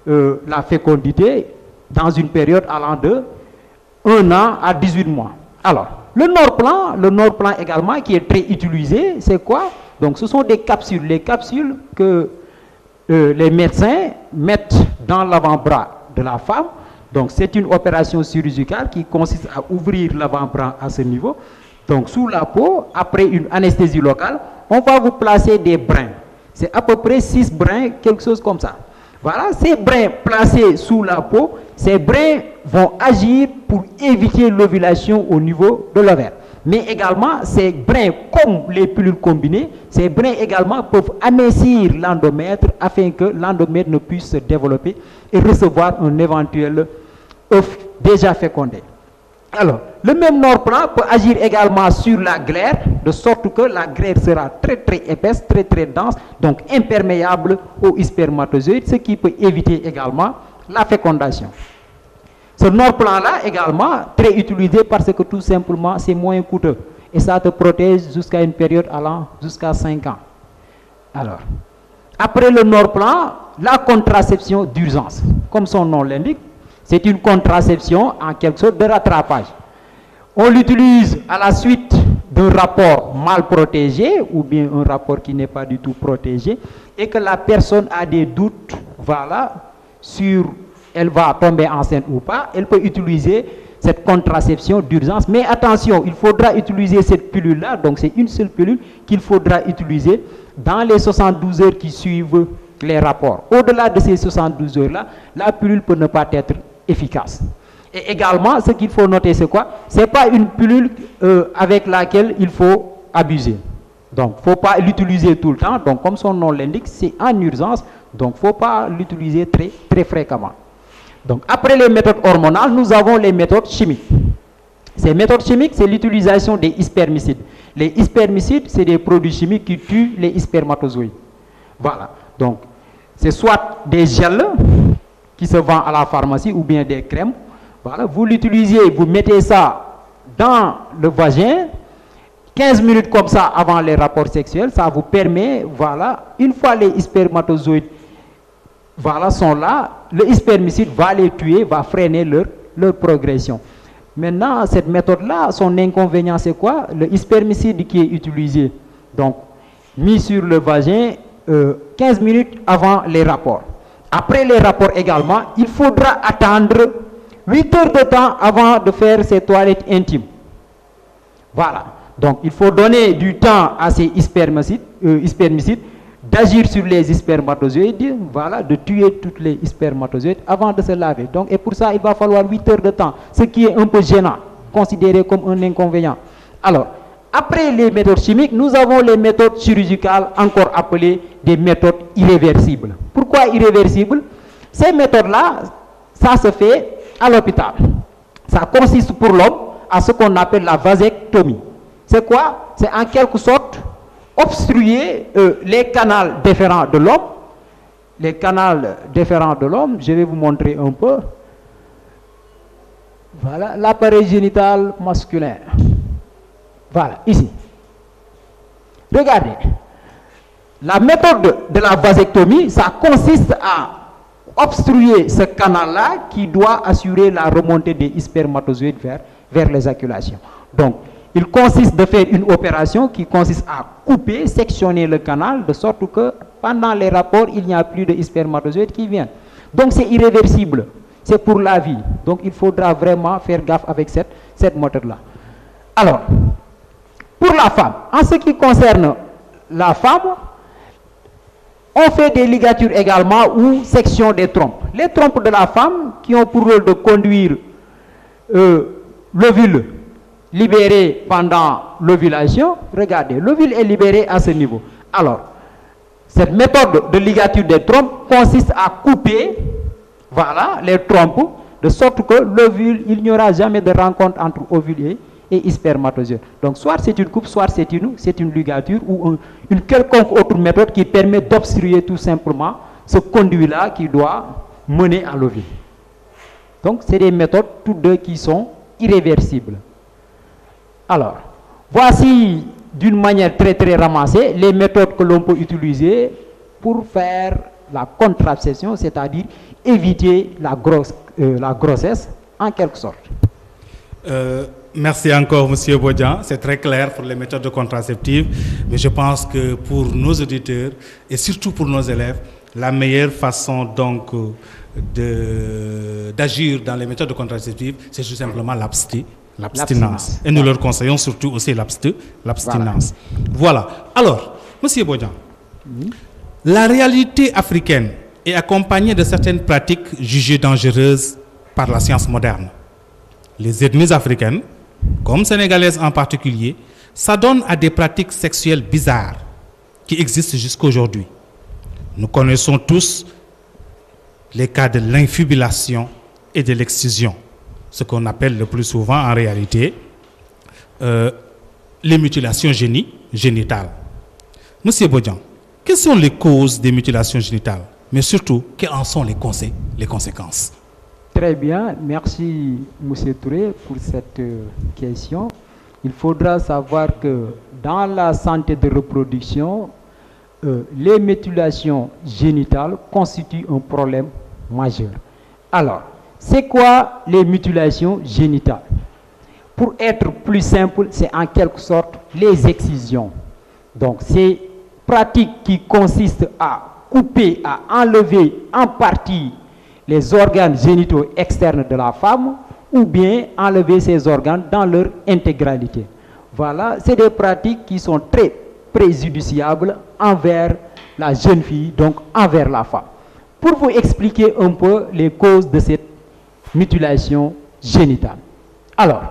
la fécondité dans une période allant de 1 an à 18 mois. Alors, le Norplan également, qui est très utilisé, c'est quoi? Donc, ce sont des capsules. Les capsules que les médecins mettent dans l'avant-bras de la femme. Donc, c'est une opération chirurgicale qui consiste à ouvrir l'avant-bras à ce niveau. Donc, sous la peau, après une anesthésie locale, on va vous placer des brins. C'est à peu près 6 brins, quelque chose comme ça. Voilà, ces brins placés sous la peau, ces brins vont agir pour éviter l'ovulation au niveau de l'ovaire. Mais également, ces brins, comme les pilules combinées, ces brins également peuvent amincir l'endomètre afin que l'endomètre ne puisse se développer et recevoir un éventuel œuf déjà fécondé. Alors, le même Norplan peut agir également sur la glaire, de sorte que la glaire sera très très épaisse, très très dense, donc imperméable aux spermatozoïdes, ce qui peut éviter également la fécondation. Ce Norplan-là également très utilisé parce que tout simplement c'est moins coûteux et ça te protège jusqu'à une période allant jusqu'à 5 ans. Alors, après le Norplan, la contraception d'urgence, comme son nom l'indique, c'est une contraception en quelque sorte de rattrapage. On l'utilise à la suite d'un rapport mal protégé ou bien un rapport qui n'est pas du tout protégé et que la personne a des doutes, voilà, sur elle va tomber enceinte ou pas. Elle peut utiliser cette contraception d'urgence. Mais attention, il faudra utiliser cette pilule-là, donc c'est une seule pilule qu'il faudra utiliser dans les 72 heures qui suivent les rapports. Au-delà de ces 72 heures-là, la pilule peut ne pas être efficace. Et également, ce qu'il faut noter, c'est quoi? Ce n'est pas une pilule avec laquelle il faut abuser. Donc, il ne faut pas l'utiliser tout le temps. Donc, comme son nom l'indique, c'est en urgence. Donc, il ne faut pas l'utiliser très, très fréquemment. Donc, après les méthodes hormonales, nous avons les méthodes chimiques. Ces méthodes chimiques, c'est l'utilisation des spermicides. Les spermicides, c'est des produits chimiques qui tuent les spermatozoïdes. Voilà. Donc, c'est soit des gels qui se vendent à la pharmacie ou bien des crèmes. Voilà. Vous l'utilisez, vous mettez ça dans le vagin, 15 minutes comme ça avant les rapports sexuels, ça vous permet, voilà, une fois les spermatozoïdes voilà, sont là, le spermicide va les tuer, va freiner leur progression. Maintenant, cette méthode-là, son inconvénient, c'est quoi? Le spermicide qui est utilisé, donc mis sur le vagin 15 minutes avant les rapports. Après les rapports également, il faudra attendre 8 heures de temps avant de faire ses toilettes intimes. Voilà. Donc, il faut donner du temps à ces spermicides d'agir sur les spermatozoïdes, voilà, de tuer toutes les spermatozoïdes avant de se laver. Donc, et pour ça, il va falloir 8 heures de temps, ce qui est un peu gênant, considéré comme un inconvénient. Alors, après les méthodes chimiques, nous avons les méthodes chirurgicales, encore appelées des méthodes irréversibles. Pourquoi irréversibles? Ces méthodes-là, ça se fait à l'hôpital. Ça consiste pour l'homme à ce qu'on appelle la vasectomie. C'est quoi? C'est en quelque sorte obstruer les canaux déférents de l'homme. Les canaux déférents de l'homme, je vais vous montrer un peu. Voilà, l'appareil génital masculin. Voilà, ici. Regardez. La méthode de la vasectomie, ça consiste à obstruer ce canal-là qui doit assurer la remontée des spermatozoïdes vers l'éjaculation. Donc, il consiste de faire une opération qui consiste à couper, sectionner le canal, de sorte que pendant les rapports, il n'y a plus de spermatozoïdes qui viennent. Donc c'est irréversible, c'est pour la vie. Donc il faudra vraiment faire gaffe avec cette méthode-là. Alors, pour la femme, en ce qui concerne la femme, on fait des ligatures également ou section des trompes. Les trompes de la femme qui ont pour rôle de conduire l'ovule libéré pendant l'ovulation, regardez, l'ovule est libéré à ce niveau. Alors, cette méthode de ligature des trompes consiste à couper, voilà, les trompes, de sorte que l'ovule, il n'y aura jamais de rencontre entre ovule et spermatozoïde. Donc, soit c'est une coupe, soit c'est une ligature ou une quelconque autre méthode qui permet d'obstruer tout simplement ce conduit-là qui doit mener à l'ovule. Donc, c'est des méthodes toutes deux qui sont irréversibles. Alors, voici d'une manière très très ramassée les méthodes que l'on peut utiliser pour faire la contraception, c'est-à-dire éviter la grossesse en quelque sorte. Merci encore, Monsieur Bodian. C'est très clair pour les méthodes contraceptives, mais je pense que pour nos auditeurs et surtout pour nos élèves, la meilleure façon donc d'agir dans les méthodes contraceptives, c'est tout simplement l'abstinence. Et nous leur conseillons surtout aussi l'abstinence. Voilà. Alors, Monsieur Bodian, la réalité africaine est accompagnée de certaines pratiques jugées dangereuses par la science moderne. Les ethnies africaines, comme sénégalaises en particulier, s'adonnent à des pratiques sexuelles bizarres qui existent jusqu'à aujourd'hui. Nous connaissons tous les cas de l'infibulation et de l'excision, ce qu'on appelle le plus souvent en réalité les mutilations génitales. Monsieur Bodian, quelles sont les causes des mutilations génitales, mais surtout, quelles en sont les conséquences? Très bien, merci M. Touré pour cette question. Il faudra savoir que dans la santé de reproduction, les mutilations génitales constituent un problème majeur. Alors, c'est quoi les mutilations génitales? Pour être plus simple, c'est en quelque sorte les excisions. Donc, c'est pratique qui consiste à couper, à enlever en partie les organes génitaux externes de la femme ou bien enlever ces organes dans leur intégralité. Voilà, c'est des pratiques qui sont très préjudiciables envers la jeune fille, donc envers la femme. Pour vous expliquer un peu les causes de cette mutilation génitale. Alors,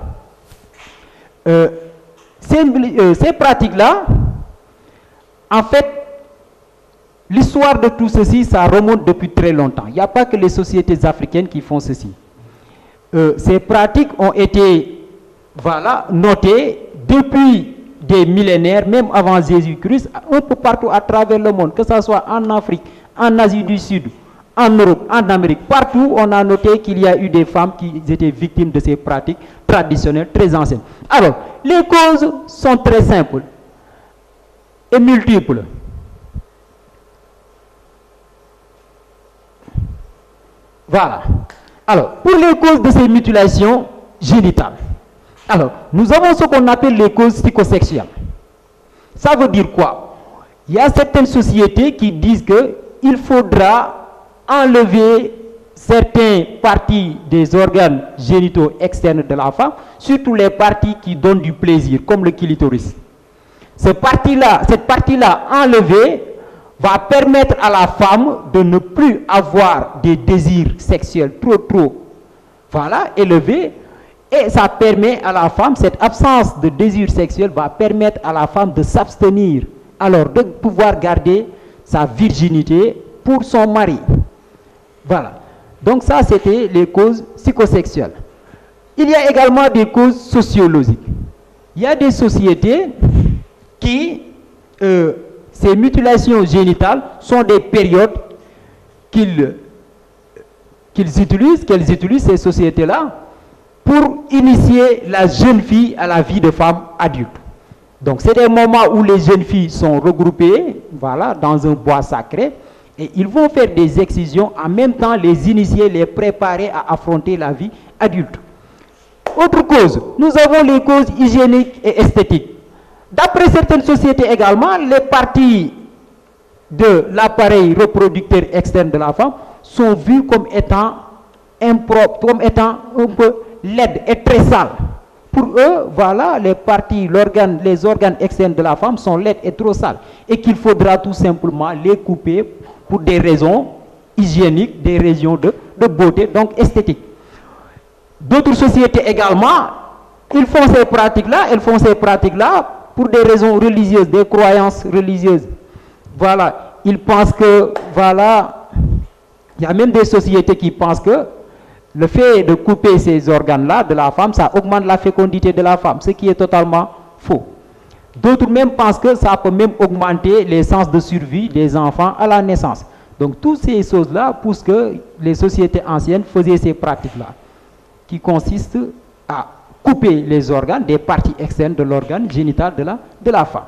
ces pratiques-là, en fait, l'histoire de tout ceci, ça remonte depuis très longtemps. Il n'y a pas que les sociétés africaines qui font ceci. Ces pratiques ont été, voilà, notées depuis des millénaires, même avant Jésus-Christ, un peu partout à travers le monde, que ce soit en Afrique, en Asie du Sud, en Europe, en Amérique. Partout, on a noté qu'il y a eu des femmes qui étaient victimes de ces pratiques traditionnelles très anciennes. Alors, les causes sont très simples et multiples. Voilà. Alors, pour les causes de ces mutilations génitales, alors, nous avons ce qu'on appelle les causes psychosexuelles. Ça veut dire quoi? Il y a certaines sociétés qui disent qu'il faudra enlever certaines parties des organes génitaux externes de la femme, surtout les parties qui donnent du plaisir, comme le clitoris. Cette partie-là enlevée va permettre à la femme de ne plus avoir des désirs sexuels trop, voilà, élevés. Et ça permet à la femme, cette absence de désir sexuel va permettre à la femme de s'abstenir, alors de pouvoir garder sa virginité pour son mari. Voilà. Donc ça, c'était les causes psychosexuelles. Il y a également des causes sociologiques. Il y a des sociétés qui, ces mutilations génitales sont des périodes qu'elles utilisent, ces sociétés-là, pour initier la jeune fille à la vie de femme adulte. Donc, c'est des moments où les jeunes filles sont regroupées, voilà, dans un bois sacré, et ils vont faire des excisions, en même temps les initier, les préparer à affronter la vie adulte. Autre cause, nous avons les causes hygiéniques et esthétiques. D'après certaines sociétés également, les parties de l'appareil reproducteur externe de la femme sont vues comme étant impropres, comme étant un peu laides et très sales. Pour eux, voilà, les organes externes de la femme sont laides et trop sales et qu'il faudra tout simplement les couper pour des raisons hygiéniques, des raisons de beauté, donc esthétiques. D'autres sociétés également, elles font ces pratiques-là pour des raisons religieuses, des croyances religieuses. Voilà, ils pensent que, voilà, il y a même des sociétés qui pensent que le fait de couper ces organes-là de la femme, ça augmente la fécondité de la femme, ce qui est totalement faux. D'autres même pensent que ça peut même augmenter les chances de survie des enfants à la naissance. Donc, toutes ces choses-là poussent que les sociétés anciennes faisaient ces pratiques-là, qui consistent à couper les organes, des parties externes de l'organe génital de la femme.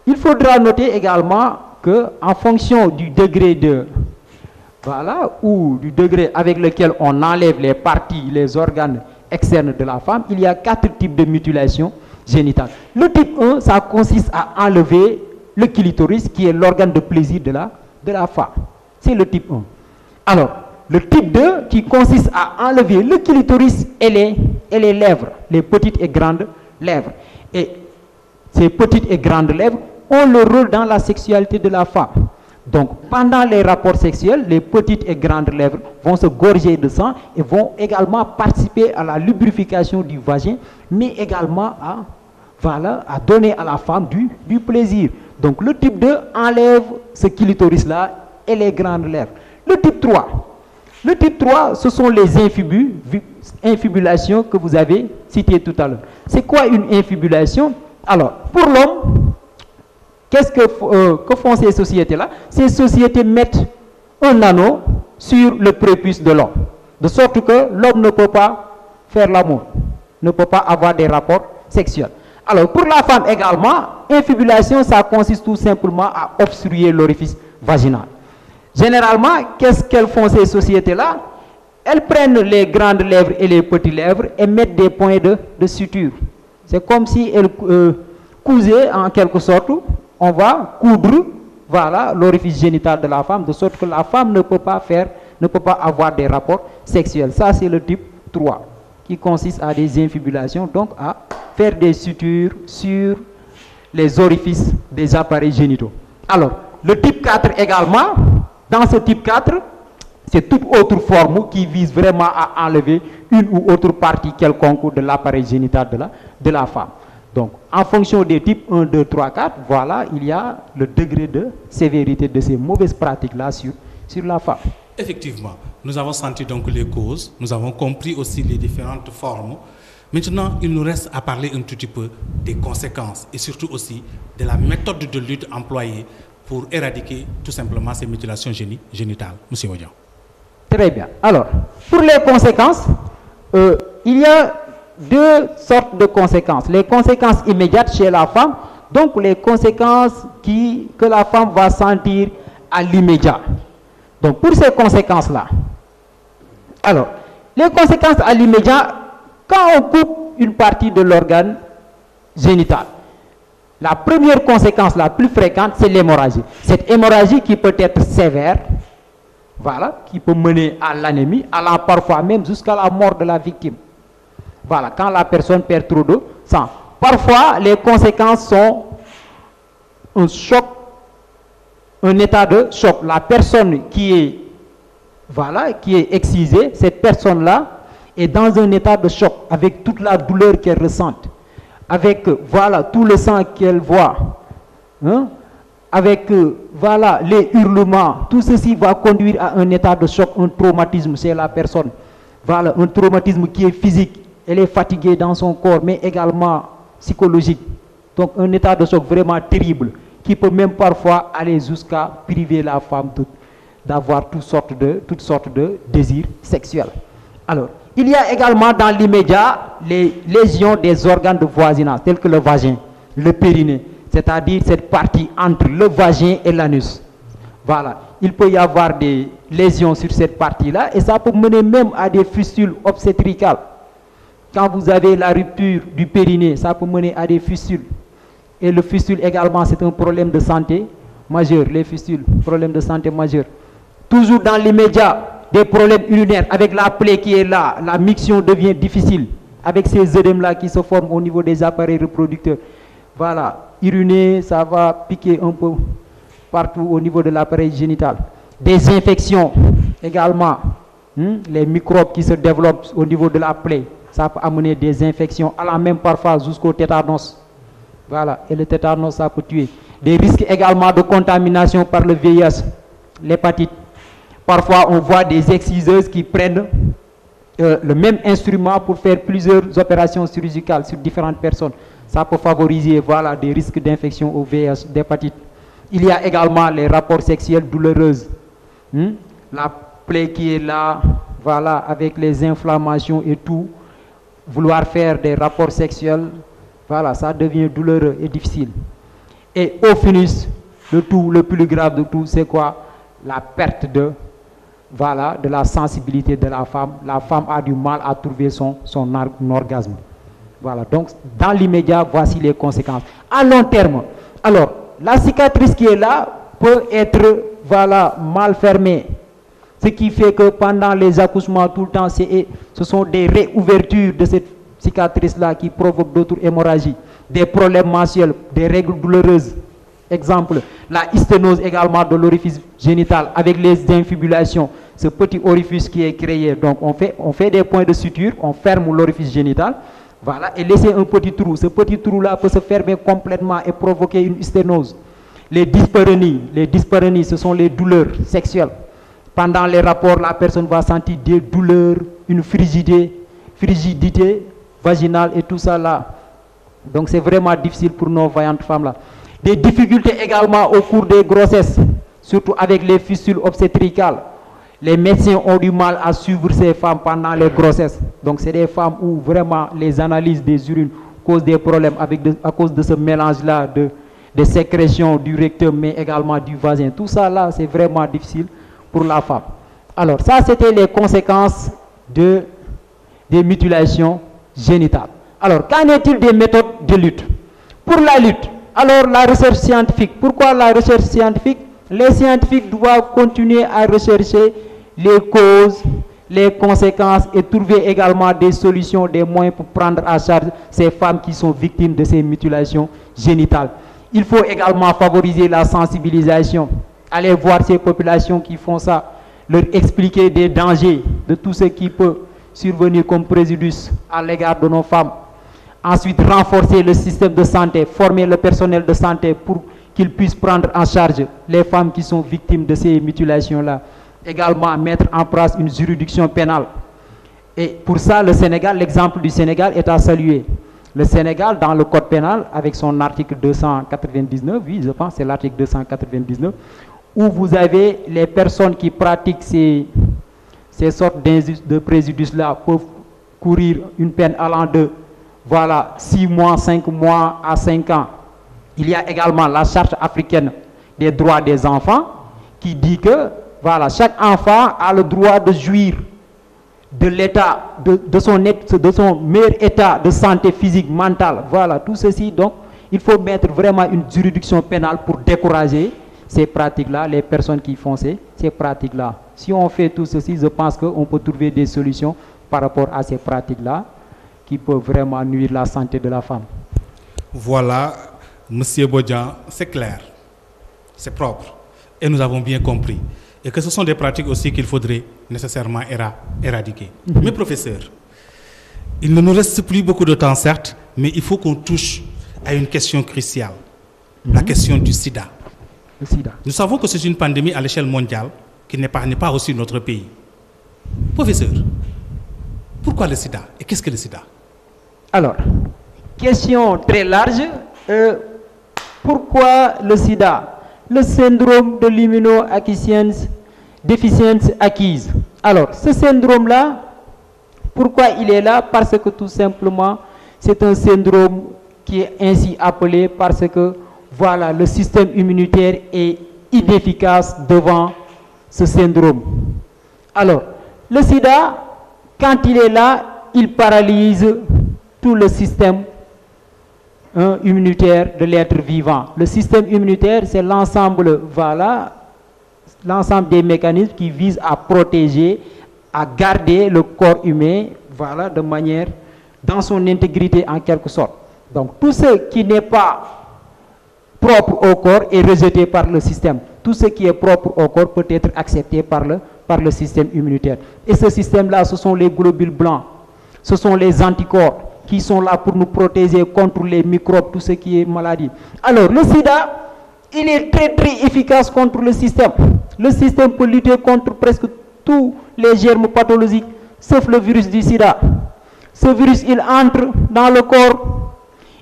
Il faudra noter également qu'en fonction du degré ou du degré avec lequel on enlève les parties, les organes externes de la femme, il y a 4 types de mutilation génitale. Le type 1, ça consiste à enlever le clitoris, qui est l'organe de plaisir de la femme. C'est le type 1. Alors, le type 2, qui consiste à enlever le clitoris et les lèvres, les petites et grandes lèvres. Et ces petites et grandes lèvres ont le rôle dans la sexualité de la femme. Donc, pendant les rapports sexuels, les petites et grandes lèvres vont se gorger de sang et vont également participer à la lubrification du vagin, mais également à donner à la femme du plaisir. Donc, le type 2 enlève ce clitoris-là et les grandes lèvres. Le type 3. Le type 3, ce sont les infibulations que vous avez citées tout à l'heure. C'est quoi une infibulation? Alors, pour l'homme, qu'est-ce que font ces sociétés-là? Ces sociétés mettent un anneau sur le prépuce de l'homme, de sorte que l'homme ne peut pas faire l'amour, ne peut pas avoir des rapports sexuels. Alors, pour la femme également, infibulation, ça consiste tout simplement à obstruer l'orifice vaginal. Généralement, qu'est-ce qu'elles font ces sociétés-là? Elles prennent les grandes lèvres et les petites lèvres et mettent des points de suture. C'est comme si elles cousaient en quelque sorte. On va coudre, voilà, l'orifice génital de la femme, de sorte que la femme ne peut pas avoir des rapports sexuels. Ça, c'est le type 3, qui consiste à des infibulations, donc à faire des sutures sur les orifices des appareils génitaux. Alors, le type 4 également, dans ce type 4, c'est toute autre forme qui vise vraiment à enlever une ou autre partie quelconque de l'appareil génital de la femme. Donc, en fonction des types 1, 2, 3, 4, voilà, il y a le degré de sévérité de ces mauvaises pratiques-là sur la femme. Effectivement, nous avons senti donc les causes, nous avons compris aussi les différentes formes. Maintenant, il nous reste à parler un tout petit peu des conséquences et surtout aussi de la méthode de lutte employée pour éradiquer tout simplement ces mutilations génitales. Monsieur Odian. Très bien. Alors, pour les conséquences, il y a 2 sortes de conséquences. Les conséquences immédiates chez la femme, donc les conséquences que la femme va sentir à l'immédiat. Donc, pour ces conséquences-là, alors, les conséquences à l'immédiat, quand on coupe une partie de l'organe génital, la première conséquence la plus fréquente, c'est l'hémorragie. Cette hémorragie qui peut être sévère, voilà, qui peut mener à l'anémie, allant parfois même jusqu'à la mort de la victime. Voilà, quand la personne perd trop de sang. Parfois, les conséquences sont un choc, un état de choc. La personne qui est excisée, cette personne-là est dans un état de choc, avec toute la douleur qu'elle ressent, avec tout le sang qu'elle voit, hein? Avec les hurlements. Tout ceci va conduire à un état de choc, un traumatisme chez la personne. Voilà, un traumatisme qui est physique. Elle est fatiguée dans son corps, mais également psychologique. Donc un état de choc vraiment terrible, qui peut même parfois aller jusqu'à priver la femme d'avoir toutes sortes de désirs sexuels. Alors, il y a également dans l'immédiat les lésions des organes de voisinage, tels que le vagin, le périnée, c'est-à-dire cette partie entre le vagin et l'anus. Voilà. il peut y avoir des lésions sur cette partie-là et ça peut mener même à des fistules obstétricales. Quand vous avez la rupture du périnée, ça peut mener à des fistules. Et le fistule également, c'est un problème de santé majeur. Les fistules, problème de santé majeur. Toujours dans l'immédiat, des problèmes urinaires. Avec la plaie qui est là, la miction devient difficile. Avec ces œdèmes-là qui se forment au niveau des appareils reproducteurs. Voilà, uriner, ça va piquer un peu partout au niveau de l'appareil génital. Des infections également. Les microbes qui se développent au niveau de la plaie. Ça peut amener des infections, allant même parfois jusqu'au tétanos. Voilà, et le tétanos, ça peut tuer. Des risques également de contamination par le VIH, l'hépatite. Parfois, on voit des exciseuses qui prennent le même instrument pour faire plusieurs opérations chirurgicales sur différentes personnes. Ça peut favoriser, voilà, des risques d'infection au VIH, d'hépatite. Il y a également les rapports sexuels douloureux. La plaie qui est là, voilà, avec les inflammations et tout. Vouloir faire des rapports sexuels, voilà, ça devient douloureux et difficile. Et au finish, de tout, le plus grave de tout, c'est quoi? La perte de la sensibilité de la femme. La femme a du mal à trouver son orgasme. Voilà, donc dans l'immédiat, voici les conséquences. À long terme, alors, la cicatrice qui est là peut être, voilà, mal fermée. Ce qui fait que pendant les accouchements, tout le temps, ce sont des réouvertures de cette cicatrice-là qui provoquent d'autres hémorragies, des problèmes menstruels, des règles douloureuses. Exemple, la sténose également de l'orifice génital avec les infibulations. Ce petit orifice qui est créé, donc on fait des points de suture, on ferme l'orifice génital, voilà, et laisser un petit trou. Ce petit trou-là peut se fermer complètement et provoquer une sténose. Les dyspareunies, ce sont les douleurs sexuelles. Pendant les rapports, la personne va sentir des douleurs, une frigidité vaginale et tout ça là. Donc c'est vraiment difficile pour nos vaillantes femmes là. Des difficultés également au cours des grossesses, surtout avec les fistules obstétricales. Les médecins ont du mal à suivre ces femmes pendant les grossesses. Donc c'est des femmes où vraiment les analyses des urines causent des problèmes à cause de ce mélange-là de sécrétions du rectum mais également du vagin. Tout ça là, c'est vraiment difficile pour la femme. Alors ça, c'était les conséquences des mutilations génitales. Alors, qu'en est-il des méthodes de lutte? Pour la lutte, alors la recherche scientifique. Pourquoi la recherche scientifique? Les scientifiques doivent continuer à rechercher les causes, les conséquences et trouver également des solutions, des moyens pour prendre en charge ces femmes qui sont victimes de ces mutilations génitales. Il faut également favoriser la sensibilisation. Aller voir ces populations qui font ça, leur expliquer des dangers de tout ce qui peut survenir comme préjudice à l'égard de nos femmes. Ensuite, renforcer le système de santé, former le personnel de santé pour qu'ils puissent prendre en charge les femmes qui sont victimes de ces mutilations-là. Également, mettre en place une juridiction pénale. Et pour ça, le Sénégal, l'exemple du Sénégal est à saluer. Le Sénégal, dans le code pénal, avec son article 299, oui, je pense, c'est l'article 299, où vous avez les personnes qui pratiquent ces sortes de préjudices-là peuvent courir une peine allant de 6 mois, 5 mois à 5 ans. Il y a également la charte africaine des droits des enfants qui dit que chaque enfant a le droit de jouir de l'état, de son meilleur état de santé physique, mentale. Voilà, tout ceci. Donc, il faut mettre vraiment une juridiction pénale pour décourager ces pratiques-là, les personnes qui font ces pratiques-là. Si on fait tout ceci, je pense qu'on peut trouver des solutions par rapport à ces pratiques-là qui peuvent vraiment nuire la santé de la femme. Voilà, Monsieur Bodian, c'est clair, c'est propre, et nous avons bien compris. Et que ce sont des pratiques aussi qu'il faudrait nécessairement éradiquer. Mais professeur, il ne nous reste plus beaucoup de temps, certes, mais il faut qu'on touche à une question cruciale, la question du sida. Le sida. Nous savons que c'est une pandémie à l'échelle mondiale qui n'épargne pas aussi notre pays. Professeur, pourquoi le sida et qu'est-ce que le sida? Alors, question très large. Pourquoi le sida? Le syndrome de l'immunodéficience acquise. Alors, ce syndrome-là, pourquoi il est là? Parce que tout simplement, c'est un syndrome qui est ainsi appelé parce que le système immunitaire est inefficace devant ce syndrome. Alors, le sida, quand il est là, il paralyse tout le système immunitaire de l'être vivant. Le système immunitaire, c'est l'ensemble, voilà, l'ensemble des mécanismes qui visent à protéger, à garder le corps humain, voilà, de manière, dans son intégrité en quelque sorte. Donc, tout ce qui n'est pas propre au corps est rejeté par le système. Tout ce qui est propre au corps peut être accepté par le système immunitaire. Et ce système-là, ce sont les globules blancs, ce sont les anticorps qui sont là pour nous protéger contre les microbes, tout ce qui est maladie. Alors, le sida, il est très très efficace contre le système. Le système peut lutter contre presque tous les germes pathologiques, sauf le virus du sida. Ce virus, il entre dans le corps,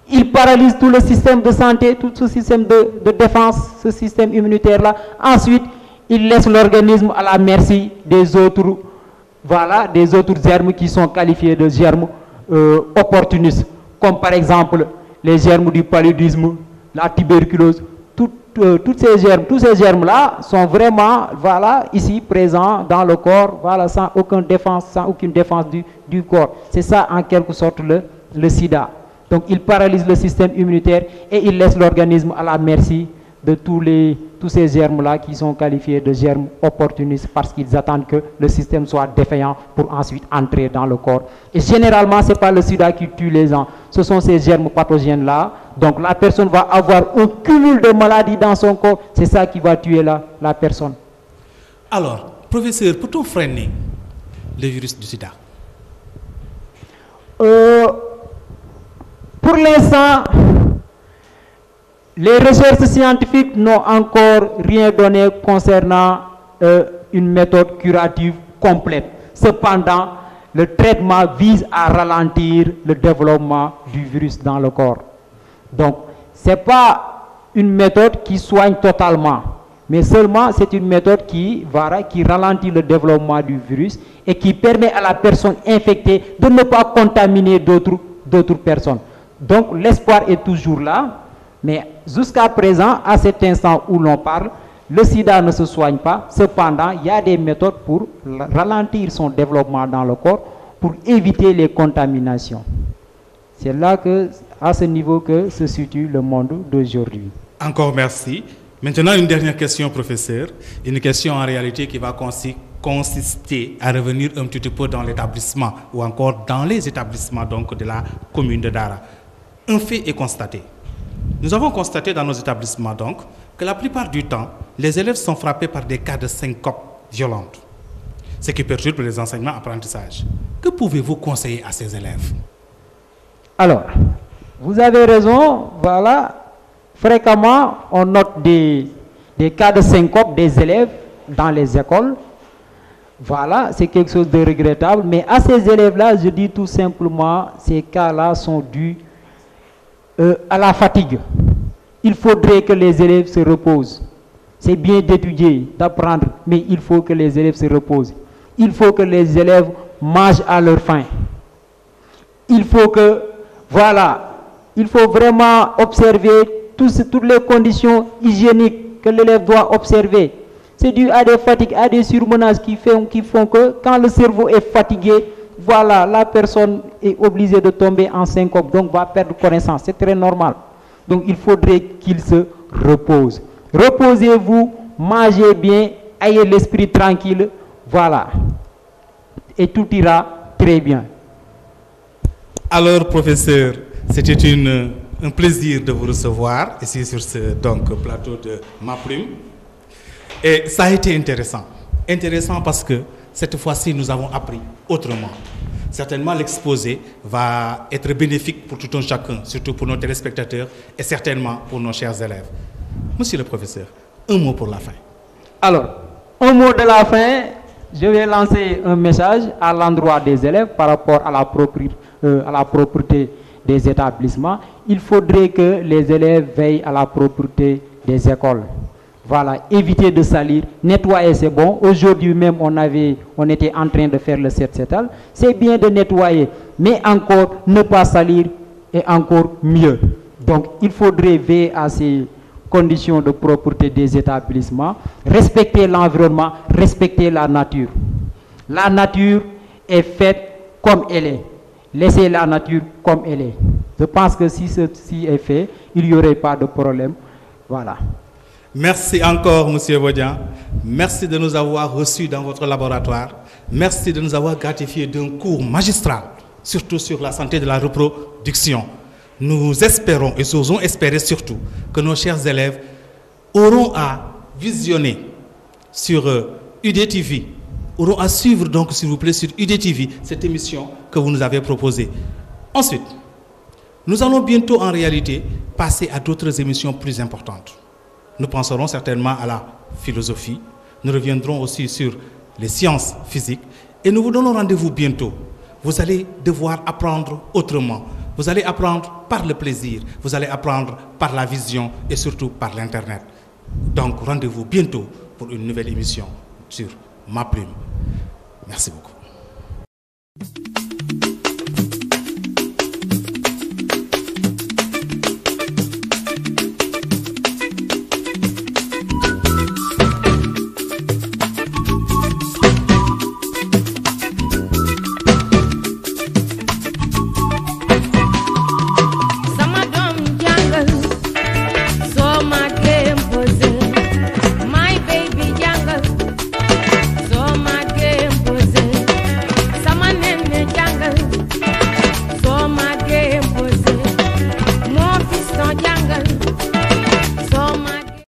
il paralyse tout le système de santé, tout ce système de défense, ce système immunitaire-là. Ensuite, il laisse l'organisme à la merci des autres, voilà, des autres germes qui sont qualifiés de germes opportunistes, comme par exemple les germes du paludisme, la tuberculose. Tous ces germes-là sont vraiment, voilà, ici présents dans le corps, voilà, sans aucune défense du corps. C'est ça en quelque sorte le sida. Donc il paralyse le système immunitaire et il laisse l'organisme à la merci de tous ces germes-là qui sont qualifiés de germes opportunistes parce qu'ils attendent que le système soit défaillant pour ensuite entrer dans le corps. Et généralement, ce n'est pas le sida qui tue les gens, ce sont ces germes pathogènes-là. Donc la personne va avoir un cumul de maladies dans son corps, c'est ça qui va tuer la personne. Alors, professeur, peut-on freiner le virus du sida? Pour l'instant, les recherches scientifiques n'ont encore rien donné concernant une méthode curative complète. Cependant, le traitement vise à ralentir le développement du virus dans le corps. Donc, ce n'est pas une méthode qui soigne totalement, mais seulement c'est une méthode qui ralentit le développement du virus et qui permet à la personne infectée de ne pas contaminer d'autres personnes. Donc, l'espoir est toujours là. Mais jusqu'à présent, à cet instant où l'on parle, le sida ne se soigne pas. Cependant, il y a des méthodes pour ralentir son développement dans le corps, pour éviter les contaminations. C'est là à ce niveau que se situe le monde d'aujourd'hui. Encore merci. Maintenant, une dernière question, professeur. Une question en réalité qui va consister à revenir un petit peu dans l'établissement ou encore dans les établissements donc, de la commune de Dara. Un fait est constaté. Nous avons constaté dans nos établissements donc que la plupart du temps, les élèves sont frappés par des cas de syncope violente, ce qui perturbe les enseignements-apprentissages. Que pouvez-vous conseiller à ces élèves? Alors, vous avez raison, voilà, fréquemment on note des cas de syncope des élèves dans les écoles. Voilà, c'est quelque chose de regrettable, mais à ces élèves-là, je dis tout simplement, ces cas-là sont dus à la fatigue. Il faudrait que les élèves se reposent. C'est bien d'étudier, d'apprendre, mais il faut que les élèves se reposent. Il faut que les élèves mangent à leur faim. Il faut vraiment observer toutes les conditions hygiéniques que l'élève doit observer. C'est dû à des fatigues, à des surmenages qui font que quand le cerveau est fatigué, voilà, la personne est obligée de tomber en syncope, donc va perdre connaissance. C'est très normal. Donc il faudrait qu'il se repose. Reposez-vous, mangez bien, ayez l'esprit tranquille, voilà. Et tout ira très bien. Alors, professeur, c'était un plaisir de vous recevoir ici sur ce plateau de Ma Plume. Et ça a été intéressant. Intéressant parce que cette fois-ci, nous avons appris autrement. Certainement, l'exposé va être bénéfique pour tout un chacun, surtout pour nos téléspectateurs et certainement pour nos chers élèves. Monsieur le professeur, un mot pour la fin. Alors, un mot de la fin, je vais lancer un message à l'endroit des élèves par rapport à la propreté des établissements. Il faudrait que les élèves veillent à la propreté des écoles. Voilà, éviter de salir, nettoyer c'est bon. Aujourd'hui même on était en train de faire le set-setal. C'est bien de nettoyer, mais encore ne pas salir est encore mieux. Donc il faudrait veiller à ces conditions de propreté des établissements, respecter l'environnement, respecter la nature. La nature est faite comme elle est. Laissez la nature comme elle est. Je pense que si ceci est fait, il n'y aurait pas de problème. Voilà. Merci encore, Monsieur Bodian. Merci de nous avoir reçus dans votre laboratoire. Merci de nous avoir gratifié d'un cours magistral, surtout sur la santé de la reproduction. Nous espérons et osons espérer surtout que nos chers élèves auront à visionner sur UDTV, auront à suivre donc s'il vous plaît sur UDTV cette émission que vous nous avez proposée. Ensuite, nous allons bientôt en réalité passer à d'autres émissions plus importantes. Nous penserons certainement à la philosophie, nous reviendrons aussi sur les sciences physiques et nous vous donnons rendez-vous bientôt. Vous allez devoir apprendre autrement. Vous allez apprendre par le plaisir, vous allez apprendre par la vision et surtout par l'Internet. Donc rendez-vous bientôt pour une nouvelle émission sur Ma Plume. Merci beaucoup.